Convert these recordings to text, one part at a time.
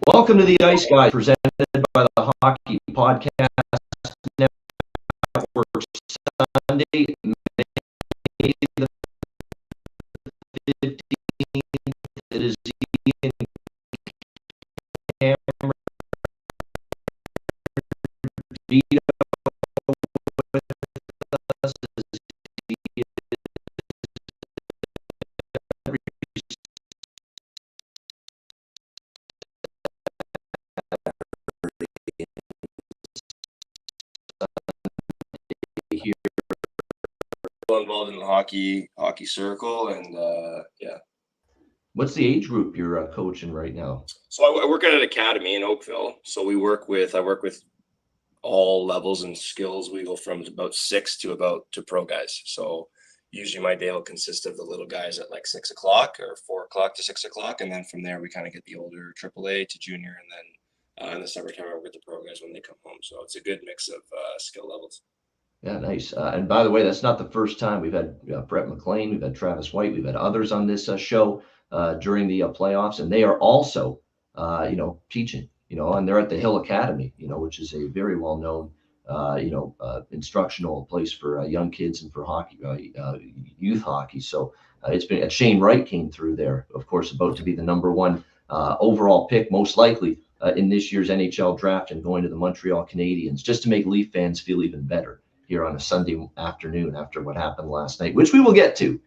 Welcome to the Ice Guys, presented by the Hockey Podcast Network. Sunday, May the 15th. It is Ian Cameron, Vito with us. Here. Involved in the hockey circle, and yeah. What's the age group you're coaching right now? So I work at an academy in Oakville. So I work with all levels and skills. We go from about 6 to pro guys. So usually my day will consist of the little guys at like 6 o'clock or 4 o'clock to 6 o'clock, and then from there we kind of get the older AAA to junior, and then in the summertime I work with the pro guys when they come home. So it's a good mix of skill levels. Yeah, nice. And by the way, that's not the first time. We've had Brett McLean, we've had Travis White, we've had others on this show during the playoffs, and they are also, teaching, and they're at the Hill Academy, which is a very well-known, instructional place for young kids and for hockey, youth hockey. So it's been, Shane Wright came through there, of course, about to be the number one overall pick, most likely in this year's NHL draft, and going to the Montreal Canadiens, just to make Leaf fans feel even better here on a Sunday afternoon after what happened last night, which we will get to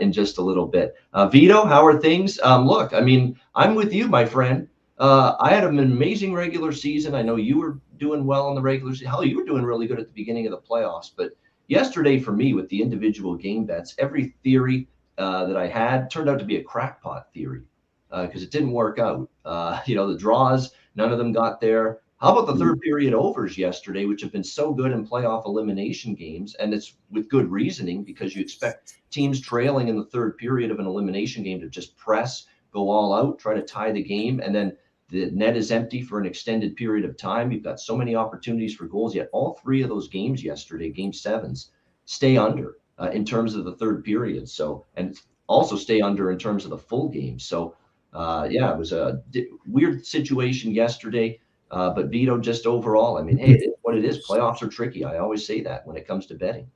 in just a little bit. Vito, how are things? Look, I mean, I'm with you, my friend. I had an amazing regular season. I know you were doing well in the regular season. Hell, you were doing really good at the beginning of the playoffs. But yesterday for me with the individual game bets, every theory that I had turned out to be a crackpot theory because it didn't work out. The draws, none of them got there. How about the third period overs yesterday, which have been so good in playoff elimination games? And it's with good reasoning, because you expect teams trailing in the third period of an elimination game to just press, go all out, try to tie the game. And then the net is empty for an extended period of time. You've got so many opportunities for goals, yet all three of those games yesterday, game sevens, stay under in terms of the third period. So, and also stay under in terms of the full game. So, it was a weird situation yesterday. But Vito, just overall, I mean, hey, it is what it is. Playoffs are tricky. I always say that when it comes to betting.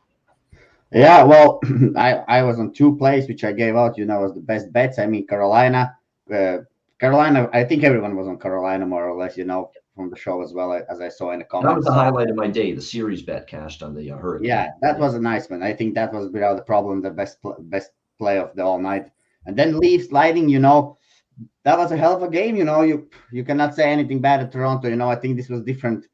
Yeah, well, I was on 2 plays, which I gave out, as the best bets. I mean, Carolina, I think everyone was on Carolina more or less, from the show as well, as I saw in the comments. That was the highlight of my day. The series bet cashed on the Hurricane. Yeah, that was a nice one. I think that was without the problem, the best play of the all night. And then Leafs Lightning, that was a hell of a game. You cannot say anything bad at Toronto. I think this was different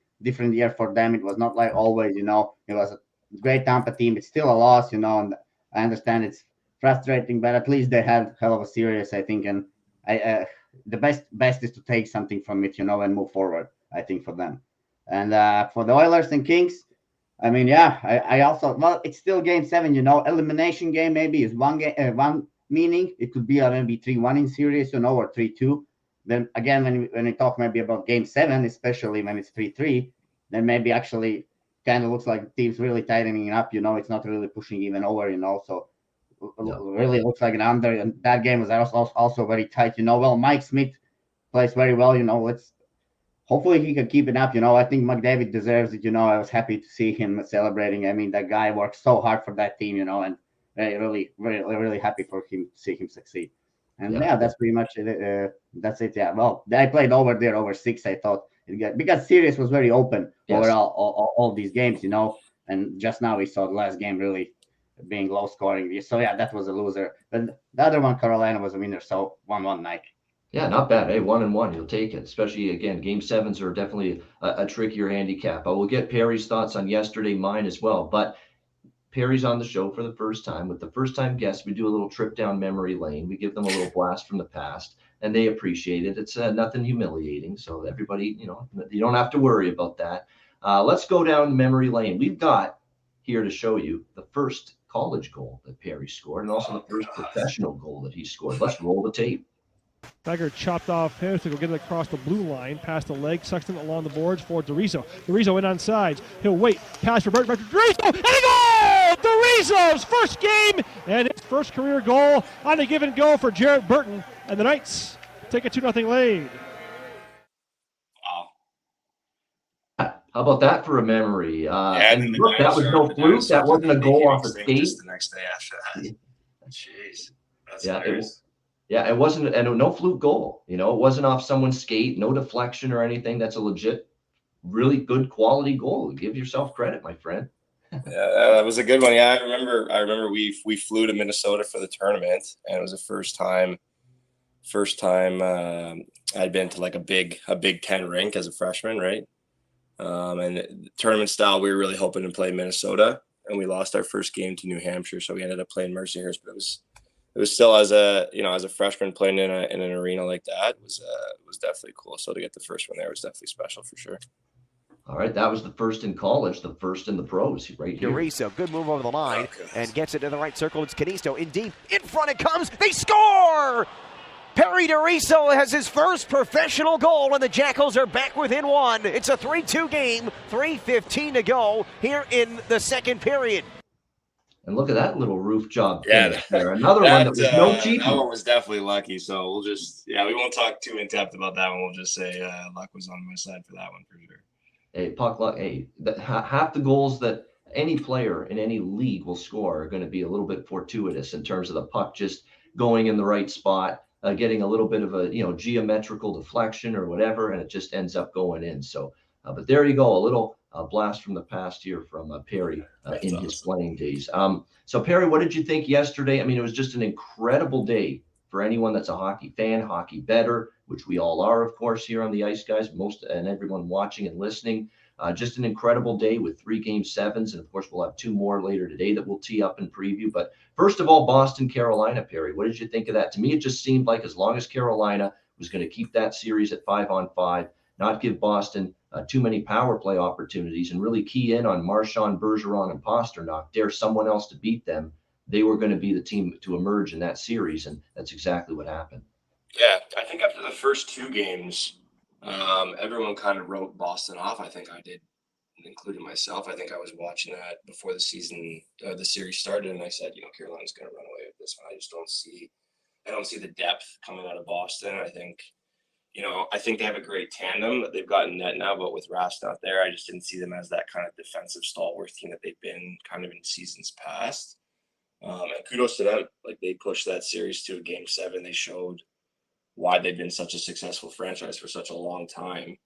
year for them. It was not like always, it was a great Tampa team. It's still a loss, and I understand it's frustrating, but at least they had hell of a series, I think. And the best is to take something from it, and move forward, I think, for them. And for the Oilers and Kings, I mean, yeah, I also, well, it's still game 7, elimination game maybe is one meaning. It could be maybe 3-1 in series, or 3-2. Then again, when we talk maybe about game 7, especially when it's 3-3, then maybe actually kind of looks like the team's really tightening up. It's not really pushing even over. So really looks like an under. And that game was also very tight. Well, Mike Smith plays very well. Hopefully he can keep it up. I think McDavid deserves it. I was happy to see him celebrating. I mean, that guy worked so hard for that team. And really, really, really happy for him to see him succeed. And that's pretty much it. That's it. Yeah. Well, I played over there over 6. I thought because series was very open overall, all these games, and just now we saw the last game really being low scoring. So yeah, that was a loser. But the other one, Carolina, was a winner. So 1-1 night. Yeah, not bad. Hey, 1-1, you'll take it. Especially again, game 7s are definitely a trickier handicap. I will get Perry's thoughts on yesterday, mine as well. But Perry's on the show for the first time. With the first-time guests, we do a little trip down memory lane. We give them a little blast from the past. and they appreciate it. It's nothing humiliating. So everybody, you don't have to worry about that. Let's go down memory lane. We've got here to show you the first college goal that Perry scored and also the first professional goal that he scored. Let's roll the tape. Tiger chopped off Harris to go get it across the blue line, past the leg, Sexton along the boards for DeRiso. DeRiso in on sides. He'll wait. Pass for Burton. Back to DeRiso. And a goal! DeRiso's first game and his first career goal on a give and go for Jared Burton. And the Knights take a 2-0 lead. Wow. How about that for a memory? And look, that was no fluke. That wasn't a goal off a skate. Just the next day after that. Jeez. That's hilarious. It wasn't, and no fluke goal. It wasn't off someone's skate, no deflection or anything. That's a legit, really good quality goal. Give yourself credit, my friend. Yeah, that was a good one. Yeah, I remember we flew to Minnesota for the tournament, and it was the first time I'd been to like a Big Ten rink as a freshman, right? And tournament style, we were really hoping to play Minnesota, and we lost our first game to New Hampshire, so we ended up playing Mercyhurst. But it was still as a freshman playing in an arena like that was definitely cool. So to get the first one there was definitely special for sure. All right, that was the first in college, the first in the pros, right here. DeRiso, good move over the line and gets it in the right circle. It's Canisto in deep, in front it comes. They score! Perry DeRiso has his first professional goal, and the Jackals are back within one. It's a 3-2 game, 3:15 to go here in the second period. And look at that little roof job. Yeah, there. Another one that was no cheating. That one was definitely lucky. So we won't talk too in depth about that one. We'll just say luck was on my side for that one for sure. Hey, puck luck. Hey, half the goals that any player in any league will score are going to be a little bit fortuitous in terms of the puck just going in the right spot, getting a little bit of a geometrical deflection or whatever, and it just ends up going in. So, but there you go, a little blast from the past here from Perry in his playing days. So Perry, what did you think yesterday? I mean, it was just an incredible day for anyone that's a hockey fan, hockey bettor, which we all are, of course, here on the Ice Guys, most and everyone watching and listening. Just an incredible day with 3 Game 7s, and of course we'll have 2 more later today that we'll tee up and preview. But first of all, Boston, Carolina, Perry, what did you think of that? To me, it just seemed like as long as Carolina was going to keep that series at 5-on-5, not give Boston too many power play opportunities, and really key in on Marchand, Bergeron, and Pasternak, dare someone else to beat them, they were going to be the team to emerge in that series, and that's exactly what happened. Yeah, I think after the first 2 games, everyone kind of wrote Boston off. I think I did, including myself. I think I was watching that before the series started, and I said, Carolina's going to run away with this one. I don't see the depth coming out of Boston. I think they have a great tandem that they've got in net now, but with Rask not there, I just didn't see them as that kind of defensive stalwart team that they've been kind of in seasons past. And kudos to them. Like, they pushed that series to a Game 7. They showed why they've been such a successful franchise for such a long time.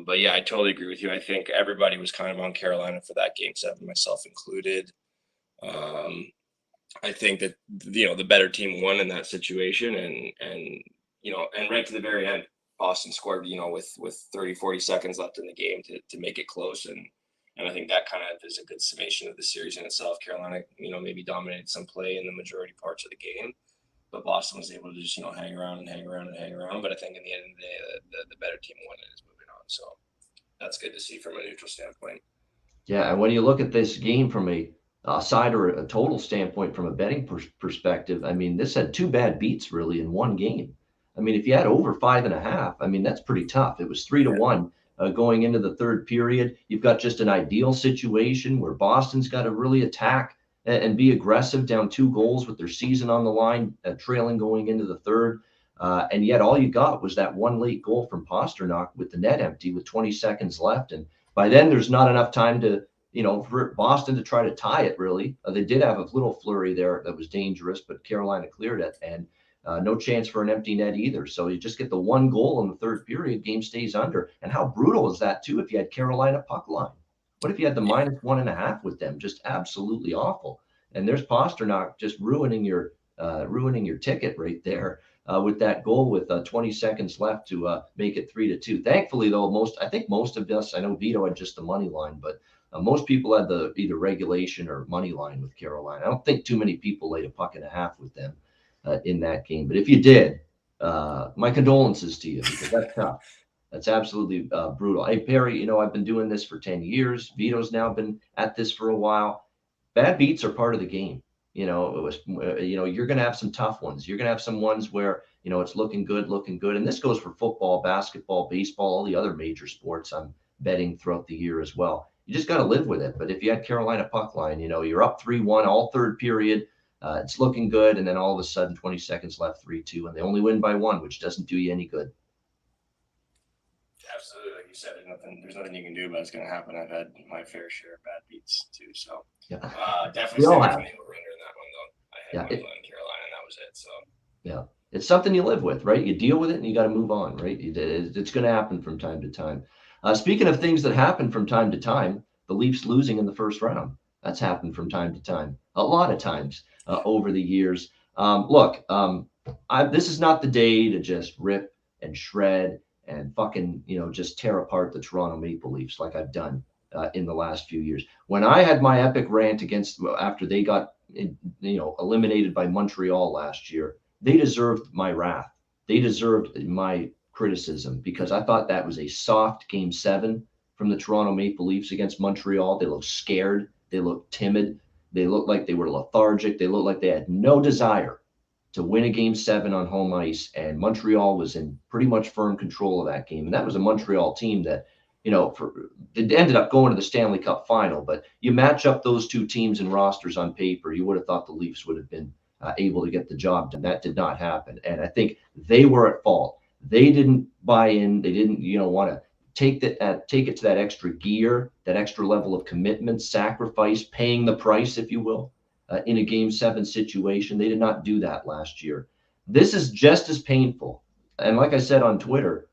But yeah, I totally agree with you. I think everybody was kind of on Carolina for that Game 7, myself included. I think that, the better team won in that situation, and right to the very end, Boston scored, with 30, 40 seconds left in the game to make it close. And I think that kind of is a good summation of the series in itself. Carolina, maybe dominated some play in the majority parts of the game, but Boston was able to just, hang around. But I think in the end of the day, the better team won and is moving on. So that's good to see from a neutral standpoint. Yeah, and when you look at this game from a side or a total standpoint, from a betting perspective, I mean, this had 2 bad beats really in one game. I mean, if you had over 5.5, I mean, that's pretty tough. It was 3-1 going into the third period. You've got just an ideal situation where Boston's got to really attack and be aggressive, down 2 goals with their season on the line, trailing going into the third. And yet all you got was that one late goal from Pasternak with the net empty with 20 seconds left. And by then there's not enough time to, for Boston to try to tie it, really. They did have a little flurry there that was dangerous, but Carolina cleared it. And no chance for an empty net either. So you just get the 1 goal in the third period, game stays under. And how brutal is that, too, if you had Carolina puck line? What if you had the -1.5 with them? Just absolutely awful. And there's Pasternak just ruining your ticket right there with that goal with 20 seconds left to make it 3-2. Thankfully, though, I think most of us, I know Vito had just the money line, but most people had the either regulation or money line with Carolina. I don't think too many people laid a puck and a half with them in that game. But if you did, my condolences to you, because that's tough. That's absolutely brutal. Hey, Perry, I've been doing this for 10 years. Vito's now been at this for a while. Bad beats are part of the game. You're going to have some tough ones. You're going to have some ones where, it's looking good. And this goes for football, basketball, baseball, all the other major sports I'm betting throughout the year as well. You just got to live with it. But if you had Carolina puck line, you're up 3-1 all third period. It's looking good. And then all of a sudden, 20 seconds left, 3-2, and they only win by 1, which doesn't do you any good. Absolutely, like you said, there's nothing you can do about it's going to happen. I've had my fair share of bad beats too, so yeah. Definitely stay away from the over-under in that one though. I had one in Carolina, and that was it. So yeah, it's something you live with, right? You deal with it, and you got to move on, right? It's going to happen from time to time. Speaking of things that happen from time to time, the Leafs losing in the first round. That's happened from time to time, a lot of times over the years. This is not the day to just rip and shred and fucking, just tear apart the Toronto Maple Leafs like I've done in the last few years. When I had my epic rant after they got, eliminated by Montreal last year, they deserved my wrath. They deserved my criticism, because I thought that was a soft Game 7 from the Toronto Maple Leafs against Montreal. They looked scared. They looked timid. They looked like they were lethargic. They looked like they had no desire to win a Game 7 on home ice, and Montreal was in pretty much firm control of that game. And that was a Montreal team that, it ended up going to the Stanley Cup final. But you match up those two teams and rosters on paper, you would have thought the Leafs would have been able to get the job done. That did not happen, and I think they were at fault. They didn't buy in. They didn't, want to take it to that extra gear, that extra level of commitment, sacrifice, paying the price, if you will. In a Game 7 situation. They did not do that last year. This is just as painful. And like I said on Twitter,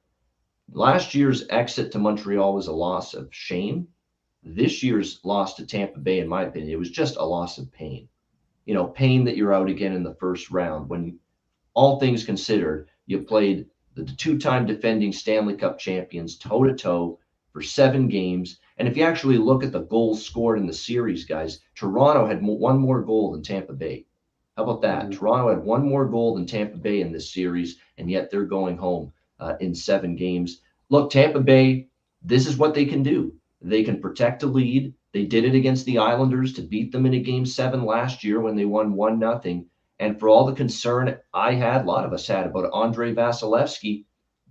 last year's exit to Montreal was a loss of shame. This year's loss to Tampa Bay, in my opinion, it was just a loss of pain. Pain that you're out again in the first round when, all things considered, you played the two-time defending Stanley Cup champions toe-to-toe for 7 games. And if you actually look at the goals scored in the series, guys, Toronto had one more goal than Tampa Bay. How about that? Mm-hmm. Toronto had one more goal than Tampa Bay in this series, and yet they're going home in 7 games. Look, Tampa Bay, this is what they can do. They can protect a lead. They did it against the Islanders to beat them in a Game 7 last year when they won 1-0. And for all the concern I had, a lot of us had, about Andrei Vasilevsky,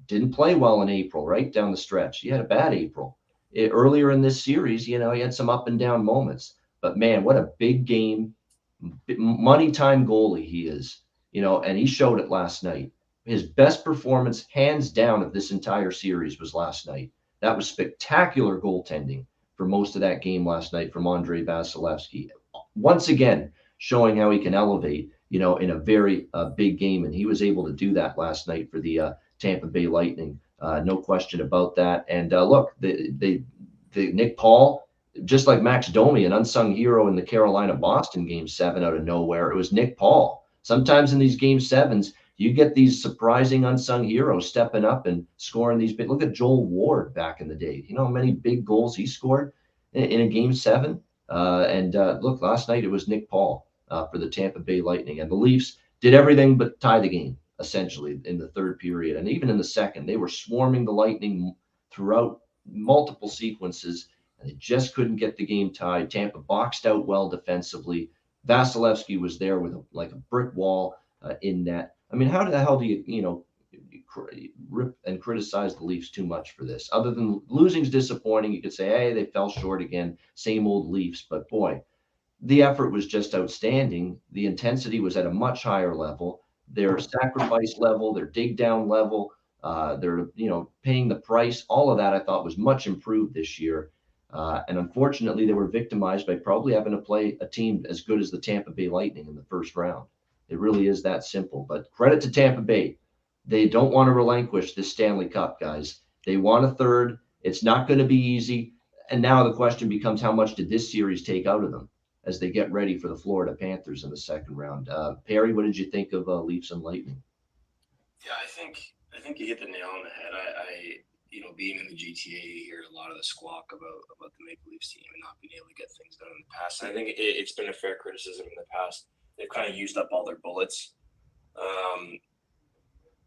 didn't play well in April, right down the stretch. He had a bad April. Earlier in this series, he had some up and down moments. But man, what a big game, money time goalie he is, and he showed it last night. His best performance, hands down, of this entire series was last night. That was spectacular goaltending for most of that game last night from Andrei Vasilevsky. Once again, showing how he can elevate, in a very big game. And he was able to do that last night for the Tampa Bay Lightning. No question about that. And look, the Nick Paul, just like Max Domi, an unsung hero in the Carolina-Boston Game 7 out of nowhere, it was Nick Paul. Sometimes in these Game 7s, you get these surprising unsung heroes stepping up and scoring these big. Look at Joel Ward back in the day. You know how many big goals he scored in a Game 7? Look, last night it was Nick Paul for the Tampa Bay Lightning. And the Leafs did everything but tie the game, essentially, in the third period. And even in the second, they were swarming the Lightning throughout multiple sequences, and they just couldn't get the game tied. Tampa boxed out well defensively. Vasilevsky was there with like a brick wall in net. I mean, how the hell do you rip and criticize the Leafs too much for this? Other than losing's disappointing, you could say, hey, they fell short again, same old Leafs. But boy, the effort was just outstanding. The intensity was at a much higher level. Their sacrifice level, their dig down level, their paying the price, all of that I thought was much improved this year. And unfortunately, they were victimized by probably having to play a team as good as the Tampa Bay Lightning in the first round. It really is that simple. But credit to Tampa Bay. They don't want to relinquish this Stanley Cup, guys. They want a third. It's not going to be easy. And now the question becomes, how much did this series take out of them as they get ready for the Florida Panthers in the second round? Perry, what did you think of Leafs and Lightning? Yeah, I think you hit the nail on the head. I being in the GTA, you hear a lot of the squawk about the Maple Leafs team and not being able to get things done in the past. And I think it's been a fair criticism in the past. They've kind of used up all their bullets.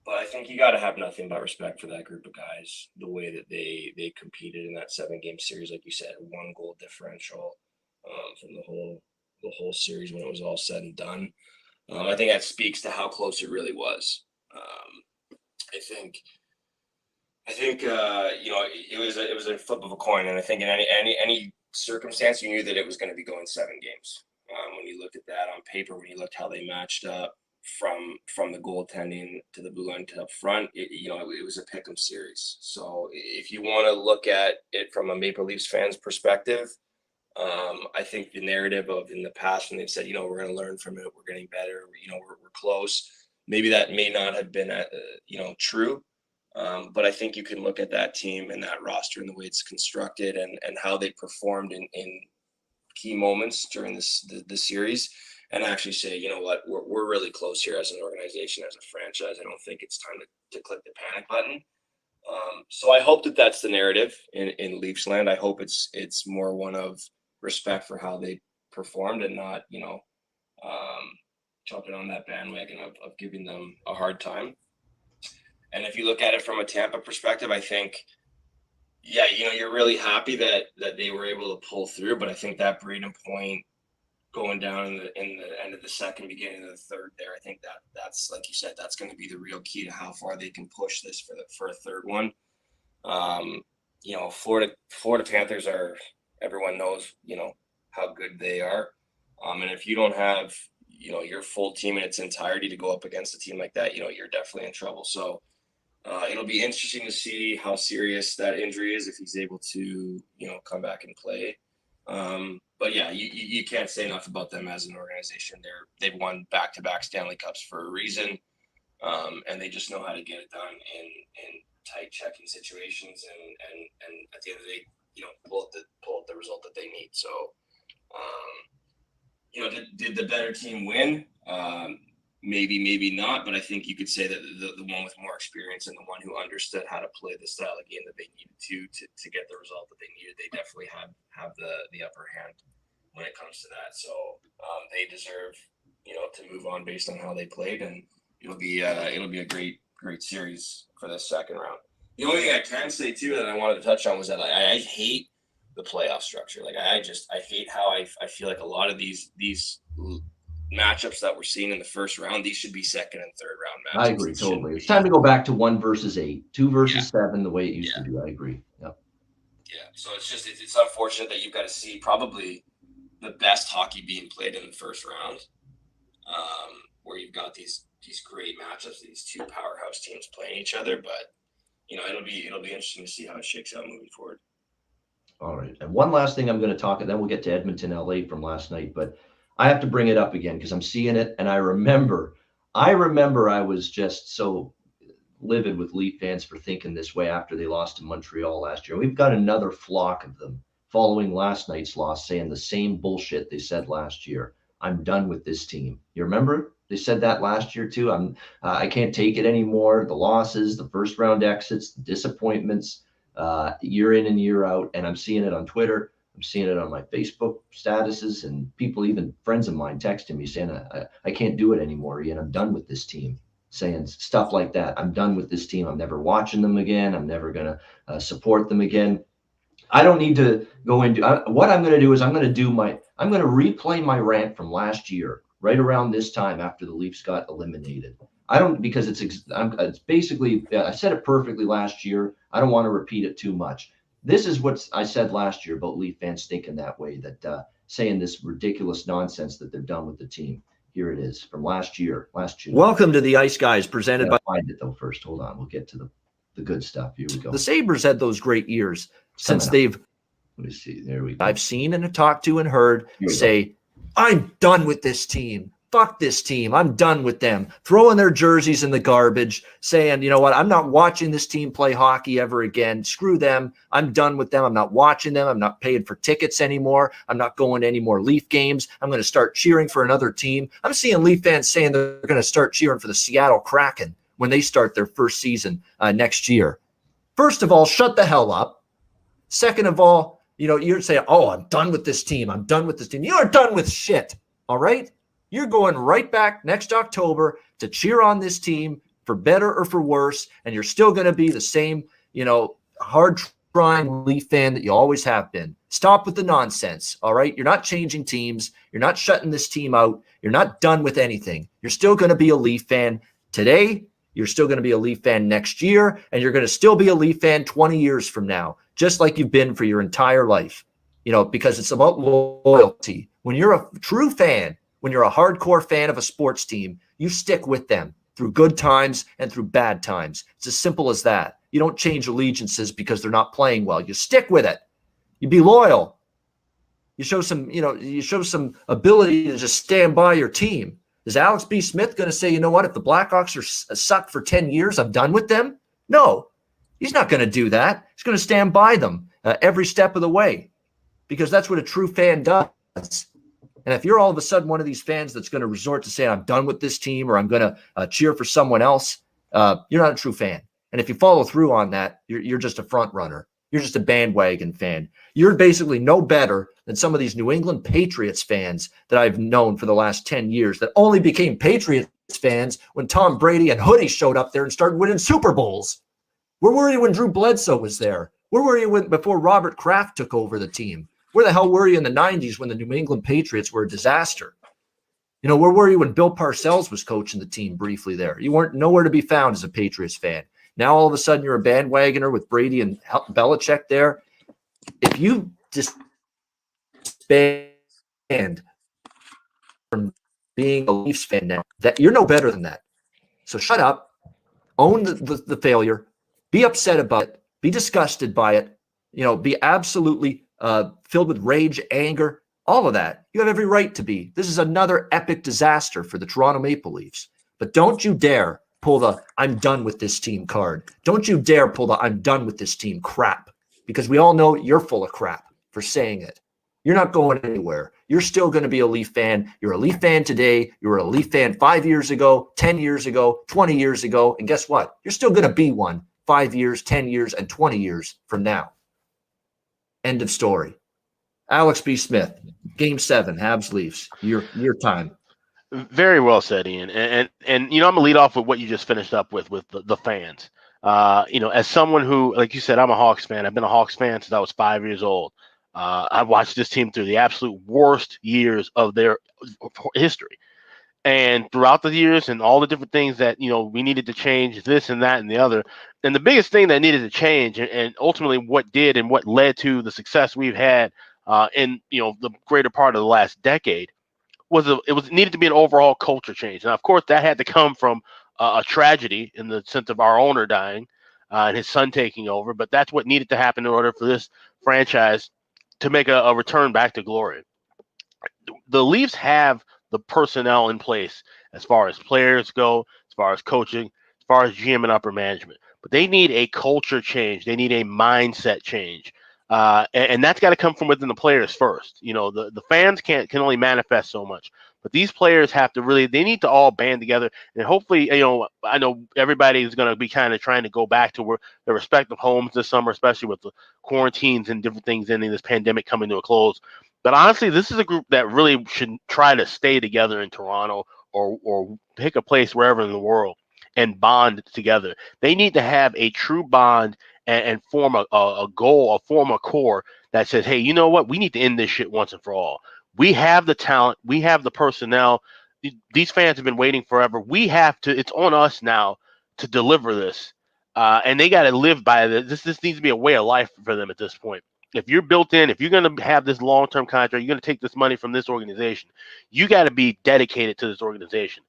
But I think you got to have nothing but respect for that group of guys. The way that they competed in that 7-game series, like you said, 1-goal differential from the whole series when it was all said and done. I think that speaks to how close it really was. I think it was a flip of a coin, and I think in any circumstance, you knew that it was going to be going 7 games. When you looked at that on paper, when you looked how they matched up from the goaltending to the blue line to up front, it was a pick'em series. So if you want to look at it from a Maple Leafs fan's perspective, I think the narrative of in the past when they've said, we're going to learn from it, we're getting better, we're close. Maybe that may not have been, true. But I think you can look at that team and that roster and the way it's constructed and how they performed in key moments during the series and actually say, you know what, we're really close here as an organization, as a franchise. I don't think it's time to click the panic button. So I hope that that's the narrative in Leafs land. I hope it's more one of respect for how they performed and not, jumping on that bandwagon of giving them a hard time. And if you look at it from a Tampa perspective, I think, you're really happy that they were able to pull through. But I think that breeding point going down in the end of the second, beginning of the third there, I think that's like you said, that's going to be the real key to how far they can push this for a third one. Florida Panthers are, everyone knows, how good they are. And if you don't have, your full team in its entirety to go up against a team like that, you're definitely in trouble. So it'll be interesting to see how serious that injury is if he's able to, come back and play. But yeah, you can't say enough about them as an organization. They've won back-to-back Stanley Cups for a reason, and they just know how to get it done in tight checking situations and at the end of the day, pull out the result that they need. So, did the better team win? Maybe not, but I think you could say that the one with more experience and the one who understood how to play the style of game that they needed to get the result that they needed, they definitely have the upper hand when it comes to that. So they deserve, to move on based on how they played, and it'll be a great series for this second round. The only thing I can say too that I wanted to touch on was that I hate the playoff structure. Like I hate how I feel like a lot of these matchups that we're seeing in the first round, these should be second and third round matchups. I agree totally. It's time to go back to 1 versus 8, 2 versus 7, the way it used to be. I agree. Yep. Yeah. So it's unfortunate that you've got to see probably the best hockey being played in the first round, where you've got these great matchups, these two powerhouse teams playing each other. But it'll be interesting to see how it shakes out moving forward. All right. And one last thing I'm going to talk, and then we'll get to Edmonton, LA from last night, but I have to bring it up again because I'm seeing it. And I remember I was just so livid with Leaf fans for thinking this way after they lost to Montreal last year. We've got another flock of them following last night's loss saying the same bullshit they said last year. I'm done with this team. You remember? They said that last year too. I can't take it anymore. The losses, the first round exits, the disappointments, year in and year out. And I'm seeing it on Twitter. I'm seeing it on my Facebook statuses, and people, even friends of mine, texting me saying, I can't do it anymore, Ian. I'm done with this team, saying stuff like that. I'm done with this team. I'm never watching them again. I'm never going to support them again. I don't need to go into what I'm going to do is I'm going to replay my rant from last year, right around this time after the Leafs got eliminated. Because it's basically, I said it perfectly last year. I don't want to repeat it too much. This is what I said last year about Leaf fans thinking that way, that saying this ridiculous nonsense that they're done with the team. Here it is from last June. Welcome to the Ice Guys, presented by. Find it though first. Hold on, we'll get to the good stuff. Here we go. The Sabres had those great years since they've. Let me see. There we go. I've seen and talked to and heard say, "I'm done with this team. Fuck this team. I'm done with them." Throwing their jerseys in the garbage, saying, "You know what? I'm not watching this team play hockey ever again. Screw them. I'm done with them. I'm not watching them. I'm not paying for tickets anymore. I'm not going to any more Leaf games. I'm going to start cheering for another team." I'm seeing Leaf fans saying they're going to start cheering for the Seattle Kraken when they start their first season next year. First of all, shut the hell up. Second of all, you're saying, "Oh, I'm done with this team. I'm done with this team." You're done with shit. All right? You're going right back next October to cheer on this team, for better or for worse, and you're still going to be the same, hard-trying Leaf fan that you always have been. Stop with the nonsense, all right? You're not changing teams. You're not shutting this team out. You're not done with anything. You're still going to be a Leaf fan today. You're still going to be a Leaf fan next year, and you're going to still be a Leaf fan 20 years from now, just like you've been for your entire life, because it's about loyalty. When you're a true fan, when you're a hardcore fan of a sports team, you stick with them through good times and through bad times. It's as simple as that. You don't change allegiances because they're not playing well. You stick with it. You be loyal. You show some ability to just stand by your team. Is Alex B. Smith going to say, you know what, if the Blackhawks are sucked for 10 years, I'm done with them? No, he's not going to do that. He's going to stand by them every step of the way, because that's what a true fan does. And if you're all of a sudden one of these fans that's going to resort to saying, I'm done with this team, or I'm going to cheer for someone else, you're not a true fan. And if you follow through on that, you're just a front runner. You're just a bandwagon fan. You're basically no better than some of these New England Patriots fans that I've known for the last 10 years that only became Patriots fans when Tom Brady and Hoodie showed up there and started winning Super Bowls. Where were you when Drew Bledsoe was there? Where were you before Robert Kraft took over the team? Where the hell were you in the 90s when the New England Patriots were a disaster? Where were you when Bill Parcells was coaching the team briefly there? You weren't nowhere to be found as a Patriots fan. Now all of a sudden you're a bandwagoner with Brady and Belichick there. If you just disband from being a Leafs fan now, that you're no better than that. So shut up, own the failure, be upset about it, be disgusted by it, be absolutely filled with rage, anger, all of that. You have every right to be. This is another epic disaster for the Toronto Maple Leafs. But don't you dare pull the I'm done with this team card. Don't you dare pull the I'm done with this team crap, because we all know you're full of crap for saying it. You're not going anywhere. You're still going to be a Leaf fan. You're a Leaf fan today. You were a Leaf fan 5 years ago, 10 years ago, 20 years ago. And guess what? You're still going to be one 5 years, 10 years, and 20 years from now. End of story. Alex B. Smith, Game 7, Habs Leafs. Your time. Very well said, Ian. And I'm gonna lead off with what you just finished up with the fans. As someone who, like you said, I'm a Hawks fan. I've been a Hawks fan since I was 5 years old. I've watched this team through the absolute worst years of their history. And throughout the years and all the different things that, we needed to change, this and that and the other. And the biggest thing that needed to change and ultimately what did and what led to the success we've had in, the greater part of the last decade it needed to be an overall culture change. And of course that had to come from a tragedy in the sense of our owner dying and his son taking over. But that's what needed to happen in order for this franchise to make a return back to glory. The Leafs have the personnel in place as far as players go, as far as coaching, as far as GM and upper management. But they need a culture change. They need a mindset change. And that's got to come from within the players first. The fans can only manifest so much, but these players have to they need to all band together. And hopefully, I know everybody is going to be kind of trying to go back to their respective homes this summer, especially with the quarantines and different things ending, this pandemic coming to a close. But honestly, this is a group that really should try to stay together in Toronto or pick a place wherever in the world and bond together. They need to have a true bond and form a goal, form a core that says, hey, you know what? We need to end this shit once and for all. We have the talent. We have the personnel. These fans have been waiting forever. We have to, it's on us now to deliver this. And they got to live by this. This needs to be a way of life for them at this point. If you're built in, if you're going to have this long-term contract, you're going to take this money from this organization, you got to be dedicated to this organization.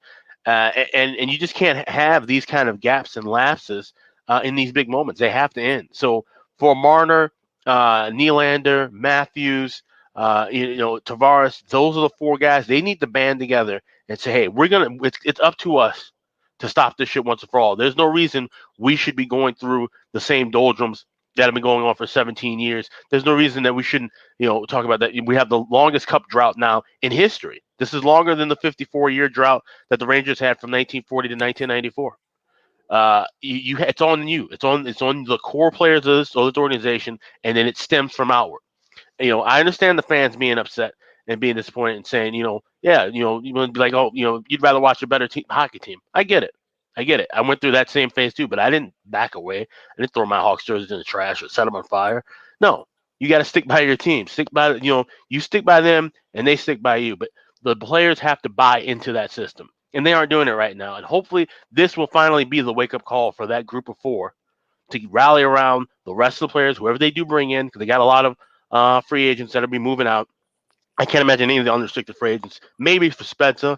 And you just can't have these kind of gaps and lapses in these big moments. They have to end. So for Marner, Nylander, Matthews, Tavares, those are the four guys. They need to band together and say, hey, it's up to us to stop this shit once and for all. There's no reason we should be going through the same doldrums that have been going on for 17 years. There's no reason that we shouldn't, talk about that. We have the longest cup drought now in history. This is longer than the 54-year drought that the Rangers had from 1940 to 1994. It's on you. It's on the core players of this organization, and then it stems from outward. I understand the fans being upset and being disappointed and saying, you want to be like, oh, you'd rather watch a better hockey team. I get it. I get it. I went through that same phase too, but I didn't back away. I didn't throw my Hawks jerseys in the trash or set them on fire. No, you got to stick by your team. Stick by, you stick by them and they stick by you. But the players have to buy into that system, and they aren't doing it right now. And hopefully this will finally be the wake-up call for that group of 4 to rally around the rest of the players, whoever they do bring in, because they got a lot of free agents that'll be moving out. I can't imagine any of the unrestricted free agents. Maybe for Spencer,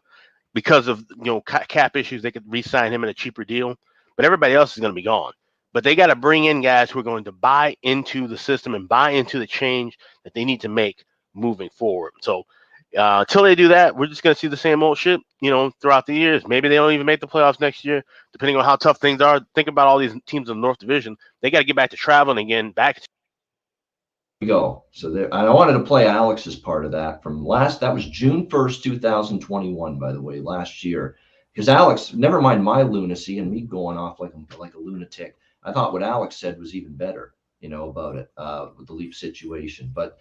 because of cap issues, they could re-sign him in a cheaper deal. But everybody else is going to be gone. But they got to bring in guys who are going to buy into the system and buy into the change that they need to make moving forward. So until they do that, we're just going to see the same old shit, throughout the years. Maybe they don't even make the playoffs next year, depending on how tough things are. Think about all these teams in the North Division. They got to get back to traveling again, go. So there, I wanted to play Alex's part of that that was June 1st, 2021, by the way, last year. Because Alex, never mind my lunacy and me going off like a lunatic. I thought what Alex said was even better, about it, with the Leaf situation. But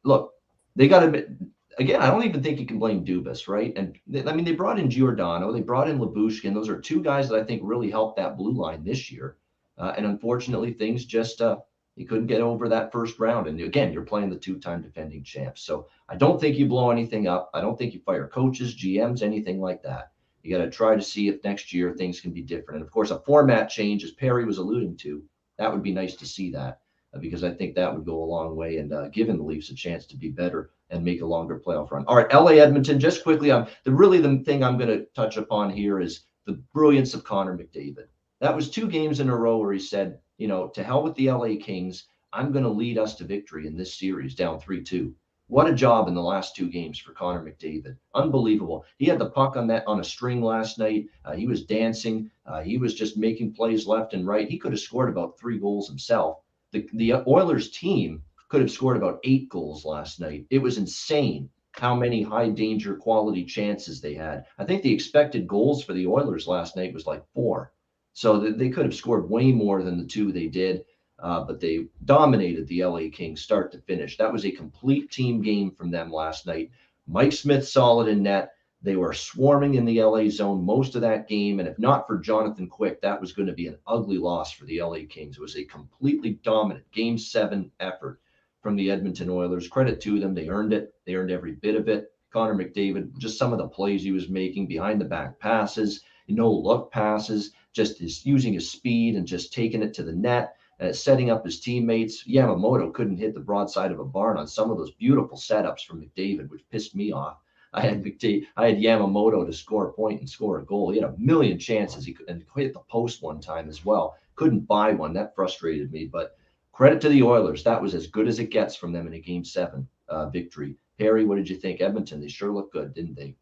look, they got to, again, I don't even think you can blame Dubas, right? And they brought in Giordano, they brought in Lyubushkin. Those are 2 guys that I think really helped that blue line this year. And unfortunately, things just, you couldn't get over that first round. And again, you're playing the 2-time defending champs. So I don't think you blow anything up. I don't think you fire coaches, GMs, anything like that. You got to try to see if next year things can be different. And of course, a format change, as Perry was alluding to, that would be nice to see that, because I think that would go a long way and giving the Leafs a chance to be better and make a longer playoff run. All right, LA Edmonton, just quickly, the thing I'm going to touch upon here is the brilliance of Connor McDavid. That was 2 games in a row where he said, to hell with the LA Kings. I'm going to lead us to victory in this series, down 3-2. What a job in the last 2 games for Connor McDavid. Unbelievable. He had the puck on a string last night. He was dancing. He was just making plays left and right. He could have scored about 3 goals himself. The Oilers team could have scored about 8 goals last night. It was insane how many high danger quality chances they had. I think the expected goals for the Oilers last night was like 4. So they could have scored way more than the 2 they did, but they dominated the LA Kings start to finish. That was a complete team game from them last night. Mike Smith solid in net. They were swarming in the LA zone most of that game, and if not for Jonathan Quick, that was going to be an ugly loss for the LA Kings. It was a completely dominant Game 7 effort from the Edmonton Oilers. Credit to them. They earned it. They earned every bit of it. Connor McDavid, just some of the plays he was making, behind the back passes, look passes, just using his speed and just taking it to the net, setting up his teammates. Yamamoto couldn't hit the broadside of a barn on some of those beautiful setups from McDavid, which pissed me off. I had Yamamoto to score a point and score a goal. He had a million chances. He hit the post one time as well. Couldn't buy one. That frustrated me. But credit to the Oilers. That was as good as it gets from them in a Game 7 victory. Harry, what did you think? Edmonton, they sure looked good, didn't they?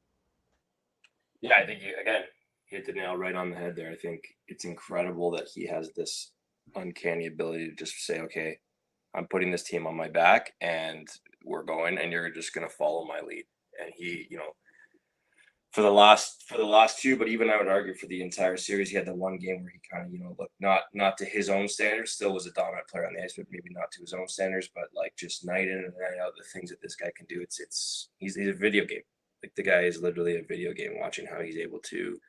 Yeah, I think again, hit the nail right on the head there. I think it's incredible that he has this uncanny ability to just say, okay, I'm putting this team on my back and we're going, and you're just going to follow my lead. And he, for the last 2, but even I would argue for the entire series, he had the one game where he kind of, looked not to his own standards, still was a dominant player on the ice, but maybe not to his own standards, but like just night in and night out, the things that this guy can do, he's a video game. Like the guy is literally a video game, watching how he's able to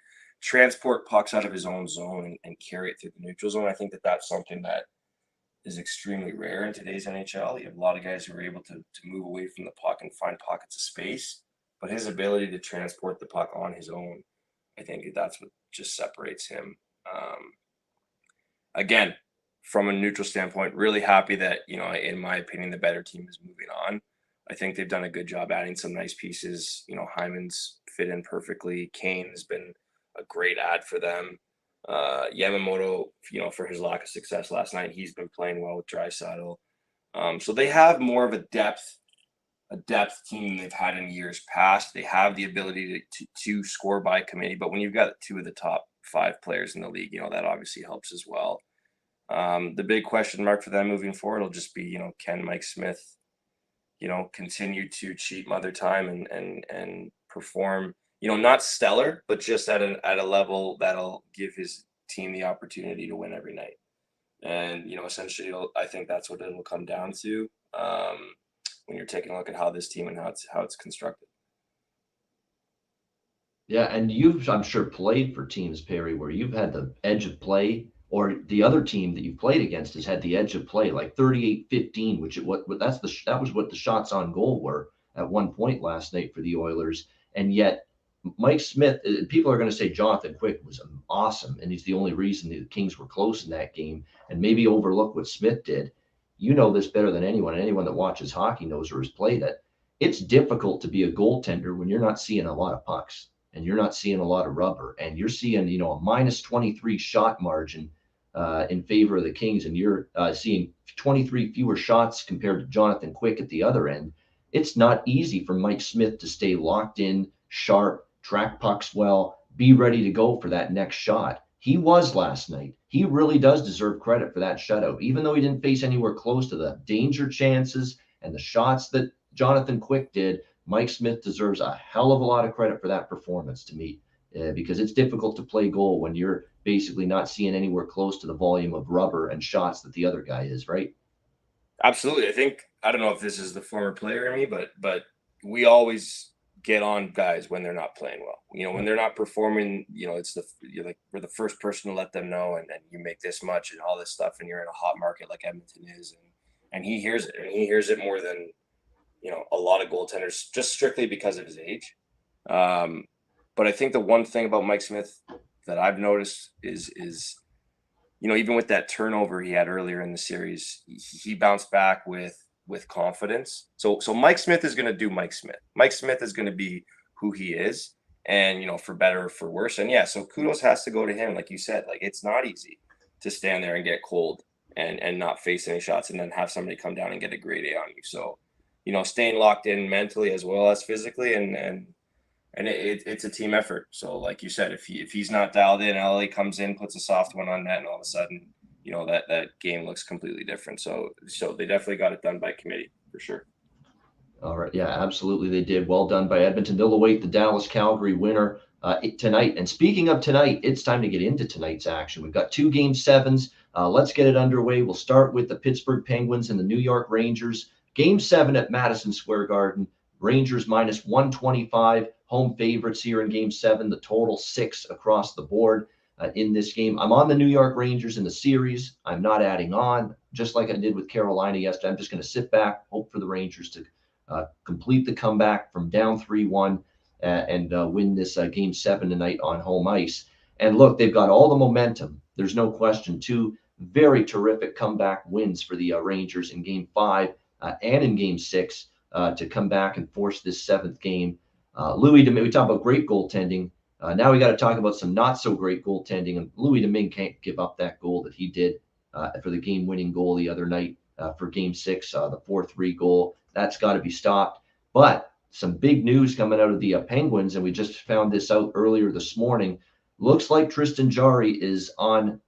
transport pucks out of his own zone and carry it through the neutral zone. I think that's something that is extremely rare in today's NHL. You have a lot of guys who are able to move away from the puck and find pockets of space, but his ability to transport the puck on his own, I think that's what just separates him. Again, from a neutral standpoint, really happy that, in my opinion, the better team is moving on. I think they've done a good job adding some nice pieces. Hyman's fit in perfectly. Kane has been a great ad for them. Yamamoto, for his lack of success last night, he's been playing well with Draisaitl. So they have more of a depth team than they've had in years past. They have the ability to score by committee, but when you've got 2 of the top 5 players in the league, that obviously helps as well. The big question mark for them moving forward will just be, can Mike Smith, continue to cheat Mother Time and perform, not stellar, but just at a level that'll give his team the opportunity to win every night. And, essentially, I think that's what it'll come down to when you're taking a look at how this team and how it's constructed. Yeah, and you've, I'm sure, played for teams, Perry, where you've had the edge of play, or the other team that you've played against has had the edge of play, like 38-15, which that was what the shots on goal were at one point last night for the Oilers. And yet Mike Smith, people are going to say Jonathan Quick was awesome, and he's the only reason the Kings were close in that game, and maybe overlook what Smith did. You know this better than anyone. Anyone that watches hockey knows or has played it. It's difficult to be a goaltender when you're not seeing a lot of pucks and you're not seeing a lot of rubber, and you're seeing, a minus 23 shot margin in favor of the Kings, and you're seeing 23 fewer shots compared to Jonathan Quick at the other end. It's not easy for Mike Smith to stay locked in, sharp, track pucks well, be ready to go for that next shot. He was last night. He really does deserve credit for that shutout, even though he didn't face anywhere close to the danger chances and the shots that Jonathan Quick did. Mike Smith deserves a hell of a lot of credit for that performance to me, because it's difficult to play goal when you're basically not seeing anywhere close to the volume of rubber and shots that the other guy is, right? Absolutely. I don't know if this is the former player in me, but we always get on guys when they're not playing well. When they're not performing, we're the first person to let them know, and you make this much and all this stuff, and you're in a hot market like Edmonton is, and he hears it, and he hears it more than a lot of goaltenders, just strictly because of his age. But I think the one thing about Mike Smith that I've noticed is even with that turnover he had earlier in the series, he bounced back with confidence. So Mike Smith is going to do Mike Smith. Mike Smith is going to be who he is, and for better or for worse. And yeah, so kudos has to go to him. Like you said, like, it's not easy to stand there and get cold and not face any shots, and then have somebody come down and get a grade A on you. So staying locked in mentally as well as physically, and it's a team effort. So like you said, if he's not dialed in, LA comes in, puts a soft one on net, and all of a sudden, that game looks completely different. So they definitely got it done by committee for sure. All right. Yeah, absolutely. They did. Well done by Edmonton. They'll await the Dallas-Calgary winner tonight. And speaking of tonight, it's time to get into tonight's action. We've got 2 Game 7s. Let's get it underway. We'll start with the Pittsburgh Penguins and the New York Rangers. Game 7 at Madison Square Garden. Rangers minus 125. Home favorites here in Game 7. The total 6 across the board in this game. I'm on the New York Rangers in the series. I'm not adding on, just like I did with Carolina yesterday. I'm just going to sit back, hope for the Rangers to complete the comeback from down 3-1 and win this Game 7 tonight on home ice. And look, they've got all the momentum. There's no question. 2 very terrific comeback wins for the Rangers in Game 5 and in Game 6 to come back and force this 7th game. Louis Domingue, we talk about great goaltending. Now we got to talk about some not so great goaltending. And Louis Domingue can't give up that goal that he did for the game-winning goal the other night for Game 6, the 4-3 goal. That's got to be stopped. But some big news coming out of the Penguins, and we just found this out earlier this morning. Looks like Tristan Jarry is on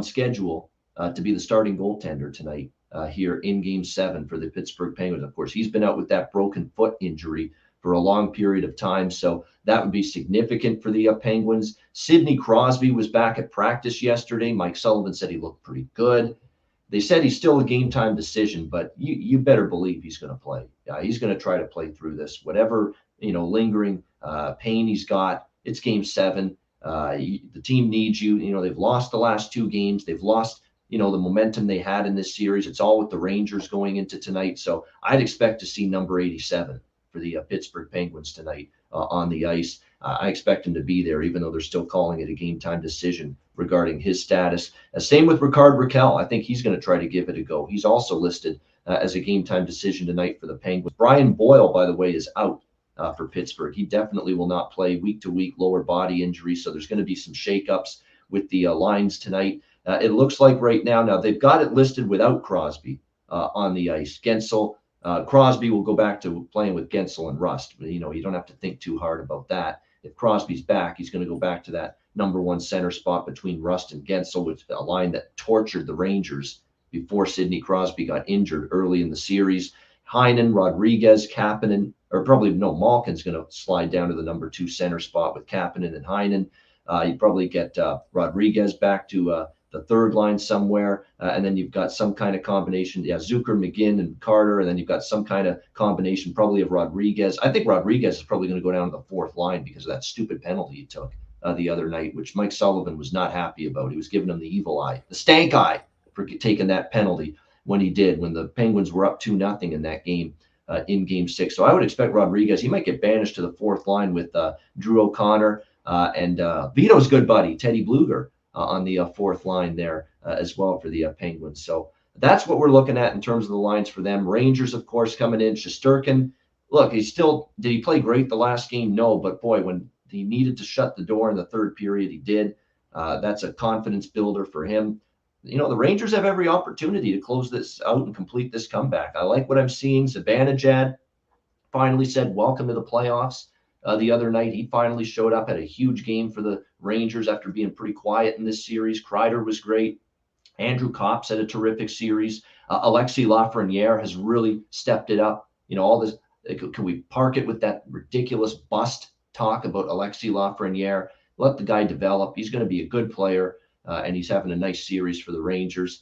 schedule to be the starting goaltender tonight here in Game 7 for the Pittsburgh Penguins. Of course, he's been out with that broken foot injury for a long period of time, so that would be significant for the Penguins. Sidney Crosby was back at practice yesterday. Mike Sullivan said he looked pretty good. They said he's still a game-time decision, but you better believe he's going to play. He's going to try to play through this. Whatever lingering pain he's got, it's Game 7. The team needs you. They've lost the last 2 games. They've lost the momentum they had in this series. It's all with the Rangers going into tonight. So I'd expect to see number 87 for the Pittsburgh Penguins tonight on the ice. I expect him to be there, even though they're still calling it a game-time decision regarding his status. Same with Rickard Rakell. I think he's going to try to give it a go. He's also listed as a game-time decision tonight for the Penguins. Brian Boyle, by the way, is out for Pittsburgh. He definitely will not play week-to-week, lower body injury, so there's going to be some shakeups with the lines tonight. It looks like right now they've got it listed without Crosby on the ice. Gensel, Crosby will go back to playing with Gensel and Rust. But, you don't have to think too hard about that. If Crosby's back, he's going to go back to that number 1 center spot between Rust and Gensel, which a line that tortured the Rangers before Sidney Crosby got injured early in the series. Heinen, Rodriguez, Kapanen, Malkin's going to slide down to the number 2 center spot with Kapanen and Heinen. You probably get Rodriguez back to the third line somewhere, and then you've got some kind of combination. Yeah, Zucker, McGinn, and Carter, and then you've got some kind of combination probably of Rodriguez. I think Rodriguez is probably going to go down to the fourth line because of that stupid penalty he took the other night, which Mike Sullivan was not happy about. He was giving him the evil eye, the stank eye, for taking that penalty when he did, when the Penguins were up 2-0 in that game. In Game 6. So I would expect Rodriguez, he might get banished to the fourth line with Drew O'Connor and Vito's good buddy, Teddy Bluger, on the fourth line there as well for the Penguins. So that's what we're looking at in terms of the lines for them. Rangers, of course, coming in. Shesterkin, look, did he play great the last game? No, but boy, when he needed to shut the door in the third period, he did. That's a confidence builder for him. You know, the Rangers have every opportunity to close this out and complete this comeback. I like what I'm seeing. Zibanejad finally said welcome to the playoffs the other night. He finally showed up, had a huge game for the Rangers after being pretty quiet in this series. Kreider was great. Andrew Kops had a terrific series. Alexis Lafreniere has really stepped it up. You know, all this, can we park it with that ridiculous bust talk about Alexis Lafreniere? Let the guy develop. He's going to be a good player. And he's having a nice series for the Rangers.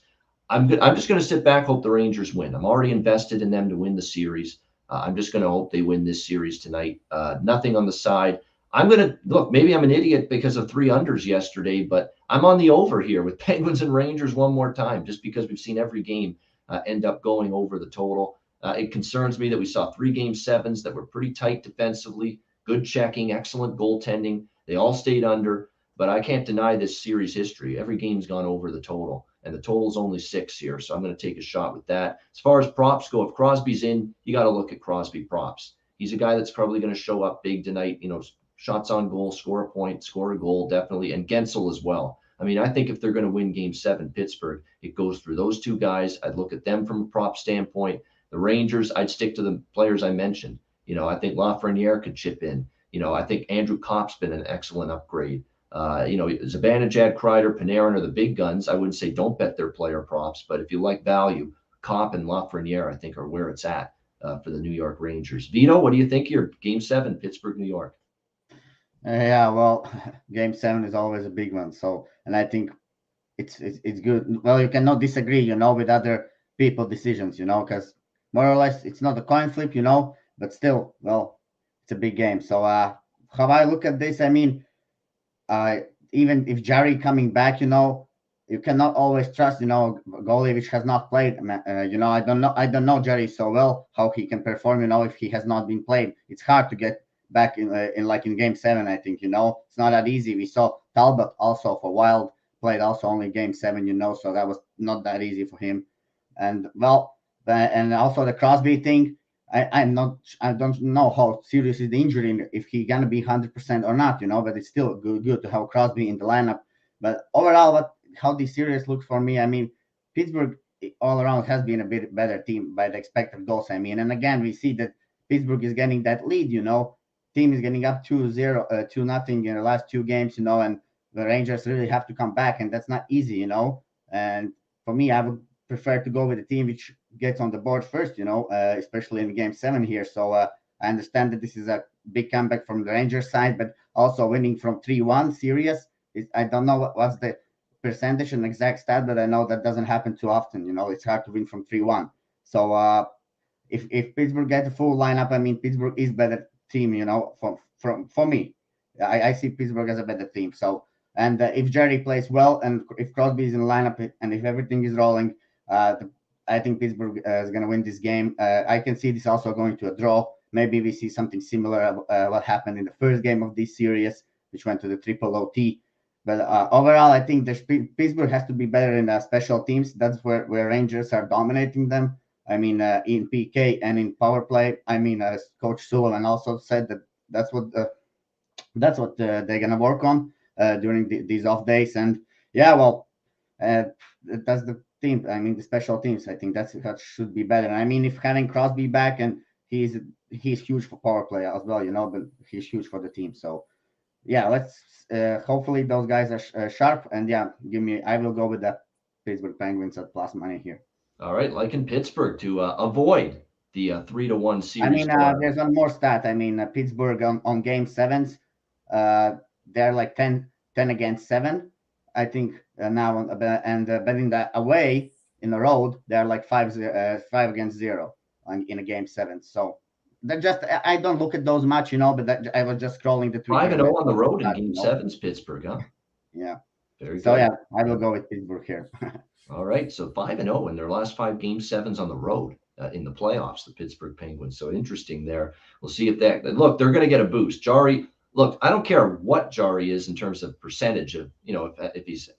I'm just going to sit back, hope the Rangers win. I'm already invested in them to win the series. I'm just going to hope they win this series tonight. Nothing on the side. I'm going to look, maybe I'm an idiot because of 3 unders yesterday, but I'm on the over here with Penguins and Rangers one more time, just because we've seen every game end up going over the total. It concerns me that we saw 3 Game 7s that were pretty tight defensively, good checking, excellent goaltending. They all stayed under. But I can't deny this series history. Every game's gone over the total, and the total's only 6 here. So I'm going to take a shot with that. As far as props go, if Crosby's in, you got to look at Crosby props. He's a guy that's probably going to show up big tonight. You know, shots on goal, score a point, score a goal, definitely. And Gensel as well. I mean, I think if they're going to win Game 7, Pittsburgh, it goes through those 2 guys. I'd look at them from a prop standpoint. The Rangers, I'd stick to the players I mentioned. You know, I think Lafreniere could chip in. You know, I think Andrew Kopp's been an excellent upgrade. You know, Zibanejad, Kreider, Panarin are the big guns. I wouldn't say don't bet their player props, but if you like value, Kopp and Lafreniere, I think, are where it's at for the New York Rangers. Vito, what do you think here? Game 7, Pittsburgh, New York. Yeah, well, Game 7 is always a big one. So, and I think it's good. Well, you cannot disagree, you know, with other people decisions, you know, because more or less it's not a coin flip, you know, but still, well, it's a big game. So, how I look at this, I mean, even if Jerry coming back, you know, you cannot always trust, you know, goalie which has not played. You know, I don't know Jerry so well how he can perform. You know, if he has not been played, it's hard to get back in Game 7. I think, you know, it's not that easy. We saw Talbot also for Wild played also only Game 7, you know, so that was not that easy for him. And well, and also the Crosby thing. I don't know how serious is the injury, if he's gonna be 100% or not, you know. But it's still good to have Crosby in the lineup. But overall, how this series looks for me, I mean, Pittsburgh all around has been a bit better team by the expected goals. I mean, and again, we see that Pittsburgh is getting that lead, you know. Team is getting up 2-0, 2-0 in the last 2 games, you know, and the Rangers really have to come back, and that's not easy, you know. And for me, I would prefer to go with a team which gets on the board first, you know, especially in Game 7 here. So I understand that this is a big comeback from the Rangers side, but also winning from 3-1 series. I don't know what's the percentage and exact stat, but I know that doesn't happen too often. You know, it's hard to win from 3-1. So if Pittsburgh gets a full lineup, I mean, Pittsburgh is better team, you know, for me. I see Pittsburgh as a better team. So, and if Jerry plays well, and if Crosby is in the lineup, and if everything is rolling, I think Pittsburgh is going to win this game. I can see this also going to a draw. Maybe we see something similar what happened in the first game of this series, which went to the triple OT. But overall, I think Pittsburgh has to be better in special teams. That's where Rangers are dominating them. I mean, in PK and in power play. I mean, as Coach Sullivan also said that's what they're going to work on during these off days. And yeah, well, that's the team. I mean, the special teams. I think that should be better. I mean, if having Crosby back, and he's huge for power play as well, you know, but he's huge for the team. So yeah, let's hopefully those guys are sharp. And yeah, I will go with the Pittsburgh Penguins at plus money here. All right, like in Pittsburgh to avoid the 3-1 series. I mean, there's one more stat. I mean, Pittsburgh on Game 7s, they're like 10 against 7. I think now and betting that away in the road, they're like 5-0 in a game 7. So that just I don't look at those much, but that, I was just scrolling the Twitter. 5-0 on the road in game 7's Pittsburgh, huh? Yeah. Very So good. yeah, I will go with Pittsburgh here. All right, so 5-0 in their last 5 game 7s on the road in the playoffs, the Pittsburgh Penguins. So interesting there. We'll see if that look. They're going to get a boost. Jari, look, I don't care what Jari is in terms of percentage of if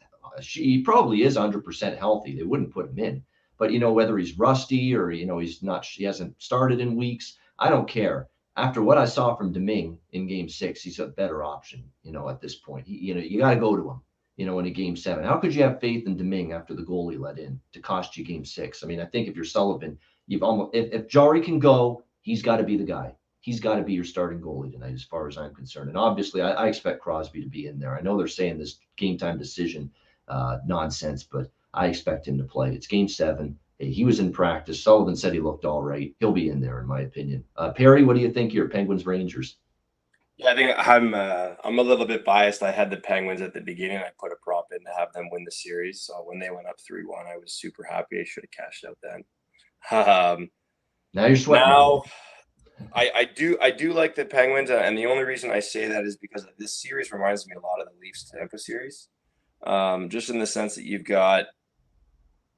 he probably is 100% healthy. They wouldn't put him in. But whether he's rusty or he's not, he hasn't started in weeks. I don't care. After what I saw from Domingue in game 6, he's a better option. At this point, you got to go to him. In a game 7. How could you have faith in Domingue after the goal he let in to cost you game 6? I mean, I think if you're Sullivan, you've almost if Jari can go, he's got to be the guy. He's got to be your starting goalie tonight, as far as I'm concerned. And obviously, I expect Crosby to be in there. I know they're saying this game time decision nonsense, but I expect him to play. It's game 7. Hey, he was in practice. Sullivan said he looked all right. He'll be in there, in my opinion. Perry, what do you think here? Penguins Rangers. Yeah, I think I'm a little bit biased. I had the Penguins at the beginning. I put a prop in to have them win the series. So when they went up 3-1, I was super happy. I should have cashed out then. Now you're sweating. Now, I do like the Penguins, and the only reason I say that is because this series reminds me a lot of the Leafs Tampa series, just in the sense that you've got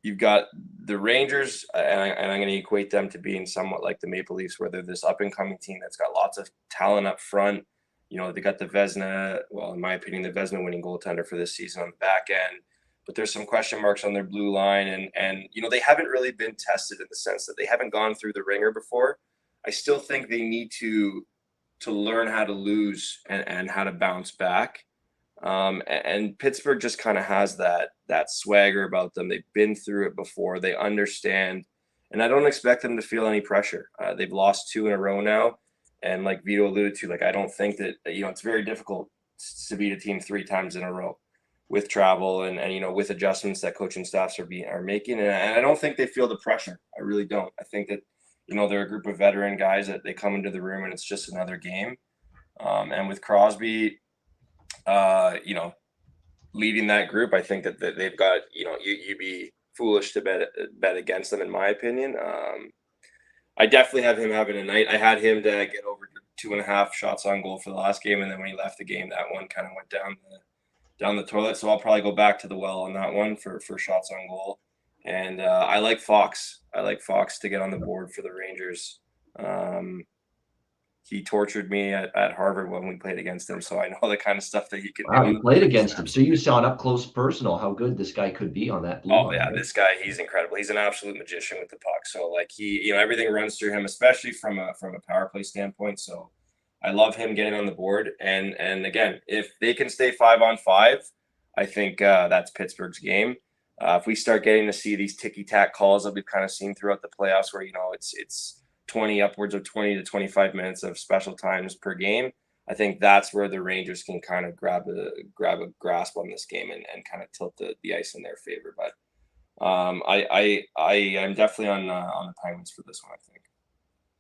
the Rangers, and I'm going to equate them to being somewhat like the Maple Leafs, where they're this up-and-coming team that's got lots of talent up front. They got the Vezina, well, in my opinion, the Vezina winning goaltender for this season on the back end. But there's some question marks on their blue line, and they haven't really been tested in the sense that they haven't gone through the ringer before. I still think they need to learn how to lose and how to bounce back. And Pittsburgh just kind of has that swagger about them. They've been through it before. They understand, and I don't expect them to feel any pressure. They've lost 2 in a row now, and like Vito alluded to, I don't think that it's very difficult to beat a team 3 times in a row with travel and with adjustments that coaching staffs are making. And I don't think they feel the pressure. I really don't. I think that they're a group of veteran guys that they come into the room and it's just another game. And with Crosby, leading that group, I think that they've got, you'd be foolish to bet against them, in my opinion. I definitely have him having a night. I had him to get over 2.5 shots on goal for the last game, and then when he left the game, that one kind of went down the toilet. So I'll probably go back to the well on that one for shots on goal. And I like Fox. I like Fox to get on the board for the Rangers. He tortured me at Harvard when we played against him, so I know the kind of stuff that he could do. Wow, you played against him, so you saw an up-close personal how good this guy could be on that blue line. Yeah, right? This guy, he's incredible. He's an absolute magician with the puck. So, he, everything runs through him, especially from a power play standpoint. So, I love him getting on the board. And again, if they can stay 5-on-5, I think that's Pittsburgh's game. If we start getting to see these ticky-tack calls that we've kind of seen throughout the playoffs, where it's 20 upwards of 20 to 25 minutes of special times per game, I think that's where the Rangers can kind of grab a grasp on this game and kind of tilt the ice in their favor. But I am definitely on the Penguins for this one, I think.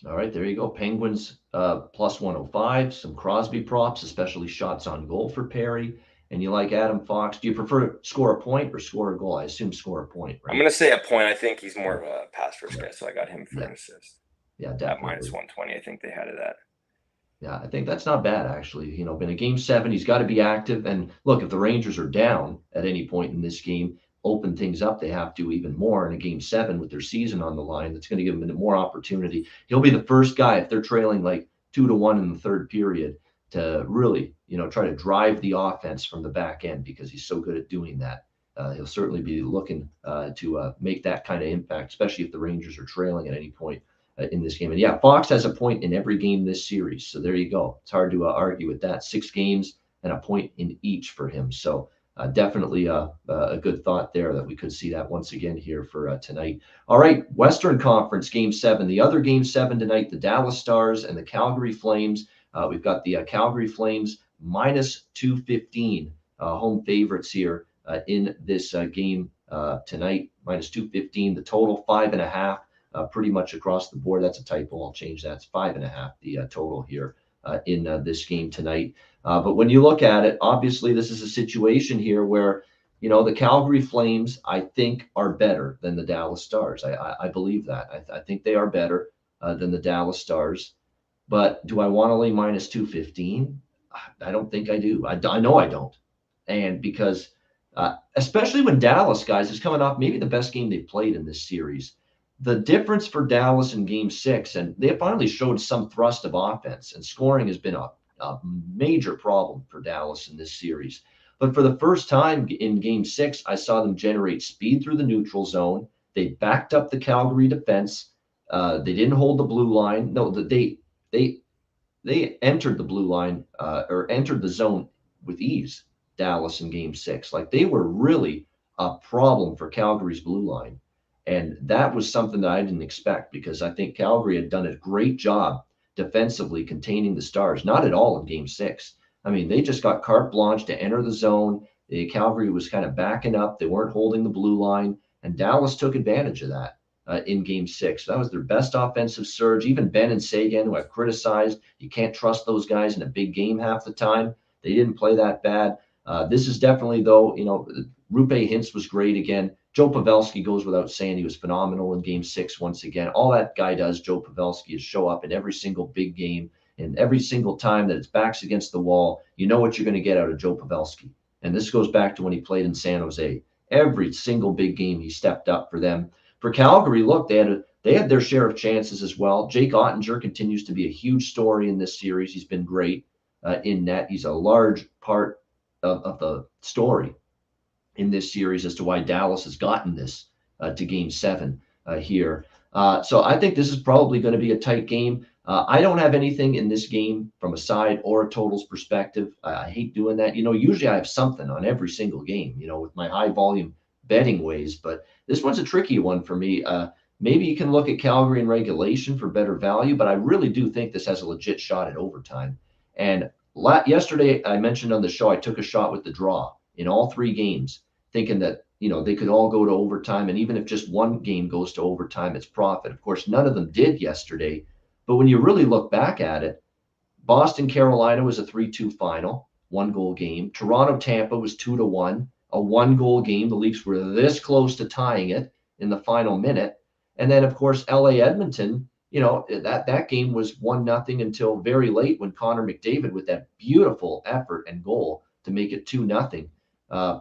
All right, there you go. Penguins plus 105, some Crosby props, especially shots on goal for Perry. And you like Adam Fox. Do you prefer to score a point or score a goal? I assume score a point, right? I'm going to say a point. I think he's more of a pass first guy, so I got him for an assist. Yeah, definitely. At -120, I think they had it at. Yeah, I think that's not bad, actually. Been a game 7, he's got to be active. And look, if the Rangers are down at any point in this game, open things up, they have to even more in a game 7 with their season on the line. That's going to give them more opportunity. He'll be the first guy, if they're trailing 2-1 in the third period, to really, try to drive the offense from the back end, because he's so good at doing that. He'll certainly be looking to make that kind of impact, especially if the Rangers are trailing at any point in this game. And yeah, Fox has a point in every game this series. So there you go. It's hard to argue with that. 6 games and a point in each for him. So definitely a good thought there that we could see that once again here for tonight. All right, Western Conference game 7. The other game 7 tonight, the Dallas Stars and the Calgary Flames. We've got the Calgary Flames -215 home favorites here in this game tonight. -215. The total 5.5. Pretty much across the board. That's a typo. I'll change that. It's 5.5, the total here in this game tonight. But when you look at it, obviously this is a situation here where the Calgary Flames, I think, are better than the Dallas Stars. I believe that. I think they are better than the Dallas Stars. But do I want to lay minus 215? I don't think I do. I know I don't. And because, especially when Dallas, guys, is coming off maybe the best game they've played in this series. The difference for Dallas in game 6, and they finally showed some thrust of offense, and scoring has been a major problem for Dallas in this series. But for the first time in game 6, I saw them generate speed through the neutral zone. They backed up the Calgary defense. They didn't hold the blue line. No, they entered the blue line or entered the zone with ease. Dallas in game 6, like they were really a problem for Calgary's blue line. And that was something that I didn't expect, because I think Calgary had done a great job defensively containing the Stars. Not at all in game 6. I mean, they just got carte blanche to enter the zone. Calgary was kind of backing up. They weren't holding the blue line, and Dallas took advantage of that in game 6. That was their best offensive surge. Even Ben and Sagan, who I've criticized, you can't trust those guys in a big game half the time. They didn't play that bad. This is definitely, though, Roope Hintz was great again. Joe Pavelski goes without saying. He was phenomenal in game 6 once again. All that guy does, Joe Pavelski, is show up in every single big game. And every single time that it's backs against the wall, you know what you're going to get out of Joe Pavelski. And this goes back to when he played in San Jose. Every single big game, he stepped up for them. For Calgary, look, they had their share of chances as well. Jake Ottinger continues to be a huge story in this series. He's been great in net. He's a large part of the story in this series as to why Dallas has gotten this to game 7 here. So I think this is probably going to be a tight game. I don't have anything in this game from a side or a totals perspective. I hate doing that. Usually I have something on every single game, with my high volume betting ways, but this one's a tricky one for me. Maybe you can look at Calgary in regulation for better value, but I really do think this has a legit shot at overtime. And yesterday I mentioned on the show, I took a shot with the draw in all 3 games, thinking that, they could all go to overtime. And even if just one game goes to overtime, it's profit. Of course, none of them did yesterday. But when you really look back at it, Boston, Carolina was a 3-2 final, 1-goal game. Toronto, Tampa was 2-1, a 1-goal game. The Leafs were this close to tying it in the final minute. And then, of course, LA, Edmonton, that game was 1-0 until very late when Connor McDavid, with that beautiful effort and goal to make it 2-0,